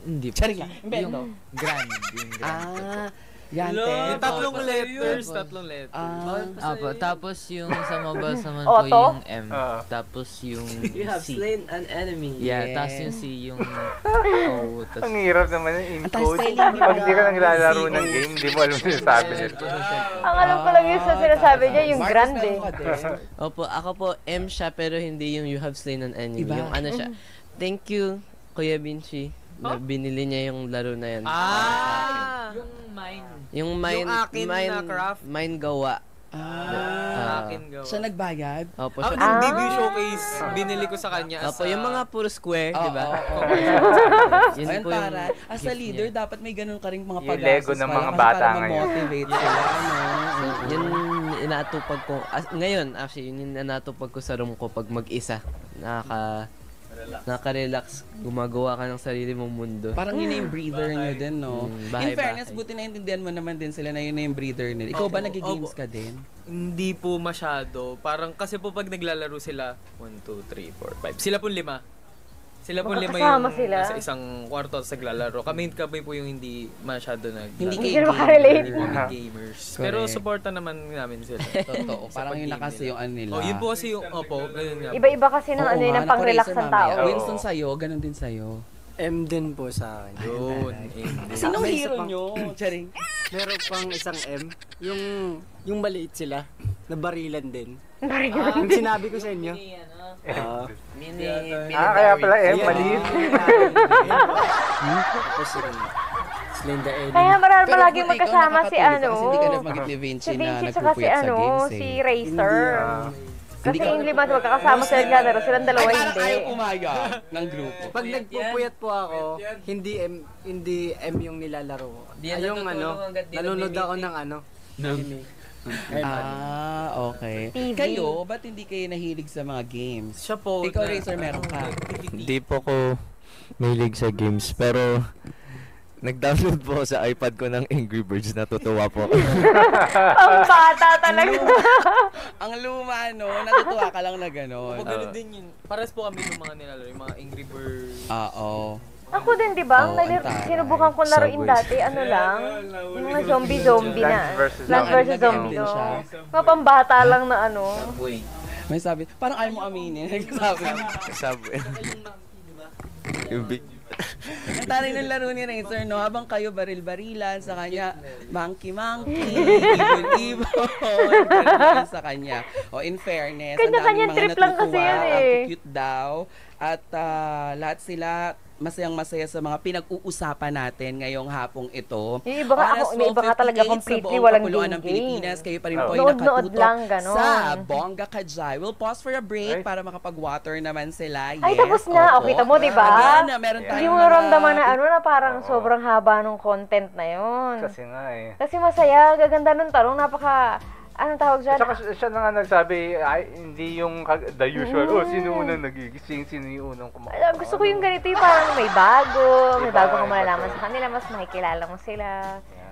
Hindi po. Charing lang. Invento. Grand. Yung grand. Yante. Yung tatlong letters. Apo, tapos yung sa mobiles naman Auto? po yung M. Tapos yung You have C. slain an enemy. Yeah, tapos yung C, yung O. Tapos Ang hirap naman yung encode. Pag di ka naglalaro ng game, di mo alam yung sinasabi nito. Ang alam ko lang yung sa sinasabi niya, yung grand eh. Opo, ako po M siya pero hindi yung you have slain an enemy. Iba. Yung ano siya. Thank you, Kuya Vinci. Na binili niya yung laro na yan. Yung Yung mine. akin na craft. mine gawa. Akin gawa. Siya nagbayad? Opo, Yung siya. debut showcase, binili ko sa kanya. Opo, yung mga puro square, di ba? Yun Ayun po yung para, as a leader, dapat may ganun ka rin mga Yung pag-asos Lego ng para mga bata para ngayon. ma-motivate sila. Yun inaatupag ko. Ngayon, actually, yun yung inaatupag ko sa room ko pag mag-isa. Nakaka-relax. Gumagawa ka ng sarili mong mundo. Parang yun na yung breather nyo din, no? Bahay, In fairness, bahay. buti naintindihan mo naman din sila na yun na yung breather nila. Ikaw ba nag-games ka din? Hindi po masyado. Parang kasi po pag naglalaro sila, 1, 2, 3, 4, 5. Sila po 5. Sila po lima Magkakasama yung sila. nasa isang kwarto at naglalaro. Kami po yung hindi masyado Hindi Hindi sila makarelate. gamers. Pero suporta naman namin sila. Totoo. Parang yun na kasi yung ano nila. Oh, yun po kasi yung, ganun nga. Iba-iba kasi ng Oo ano yun, nga, ng pang-relax nako-racer ng tao. mamaya. Winston sa'yo, ganun din sa'yo. M din po sa akin. Yun. Sinong May isa hero pang- nyo? Charing. Meron pang isang M. Yung maliit sila. Nabarilan din. Barilan. Yung sinabi ko sa inyo. Mini, Kaya pala maliit. Tapos yung Linda Ellen. Kaya marami Pero palagi buti ikaw magkasama si nakakatulog ano. ka kasi hindi ka nagmagit ni Vinci Si na Vinci tsaka si nagpupuyat sa ano, games si eh. Racer. Kasi Hindi ka- yung lima magkakasama sila naglalaro, silang dalawa Parang hindi. ayaw umaya ng grupo. Pag nagpupuyat po ako, hindi M yung nilalaro ko. Di yan Yung natutulog ano, hanggat di nanonood ako nag-meeting. ng ano. anime. Okay. TV. Kayo, ba't hindi kayo nahilig sa mga games? Siya po. Ikaw, Racer, meron ka. Hindi po ko mahilig sa games, pero nag-download po sa iPad ko ng Angry Birds, natutuwa po. Ang bata talaga. Ang luma, no? Natutuwa ka lang na gano'n. Opo, ganun din yun. Pares po kami ng mga nilalaro, yung mga Angry Birds. Oo. Ako din, di ba? Oo, Ang ang taray. sinubukan ko laruin Subway. dati, ano lang, yung mga zombie na. Plants vs. Plants vs. Zombie. Zombie, Din siya. Mga pambata lang na ano. May sabi, parang ayaw mo aminin. Sabi. Sabi. Yung big... Ang taray ng laro ni Racer, no? Habang kayo baril-barilan sa kanya, monkey-monkey, ibon-ibon, ganun sa kanya. O, in fairness, ang Kanya-kanyang daming mga trip lang kasi natutuwa, yan eh. ang cute daw, at lahat sila masayang-masaya sa mga pinag-uusapan natin ngayong hapong ito. Yung iba nga ako, may iba nga talaga completely walang ng game. Pilipinas, kayo pa rin po ay Nood-nood nakatutok lang, ganon. sa Bongga Kajay. We'll pause for a break para makapag-water naman sila. Ay, Yes, tapos na. opo. O, kita mo, di ba? Again, meron Hindi tayong mo mga- naramdaman na ano na parang sobrang haba ng content na yun. Kasi nga eh. Kasi masaya, gaganda nung tanong, napaka, anong tawag dyan? Saka siya na nga nagsabi, ay, hindi yung the usual, sino unang nagigising, sino yung unang kumakain. Gusto ko yung ganito yung parang may bago May kang bago, malalaman totoo. sa kanila, mas makikilala mo sila.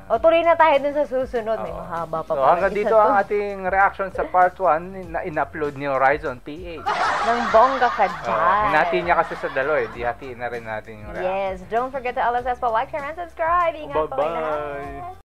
O tuloy na tayo dun sa susunod, may mahaba pa So parang hanggang isa dito to. ang ating reaction sa part 1 na in-upload ni Horizon PH. Ng Bongga Kajay. Hinati niya kasi sa dalawa eh, di hatiin na rin natin yung reaction. Yes, don't forget to LSS pa like, share, and subscribe. Ingat po kayo lahat. Bye-bye!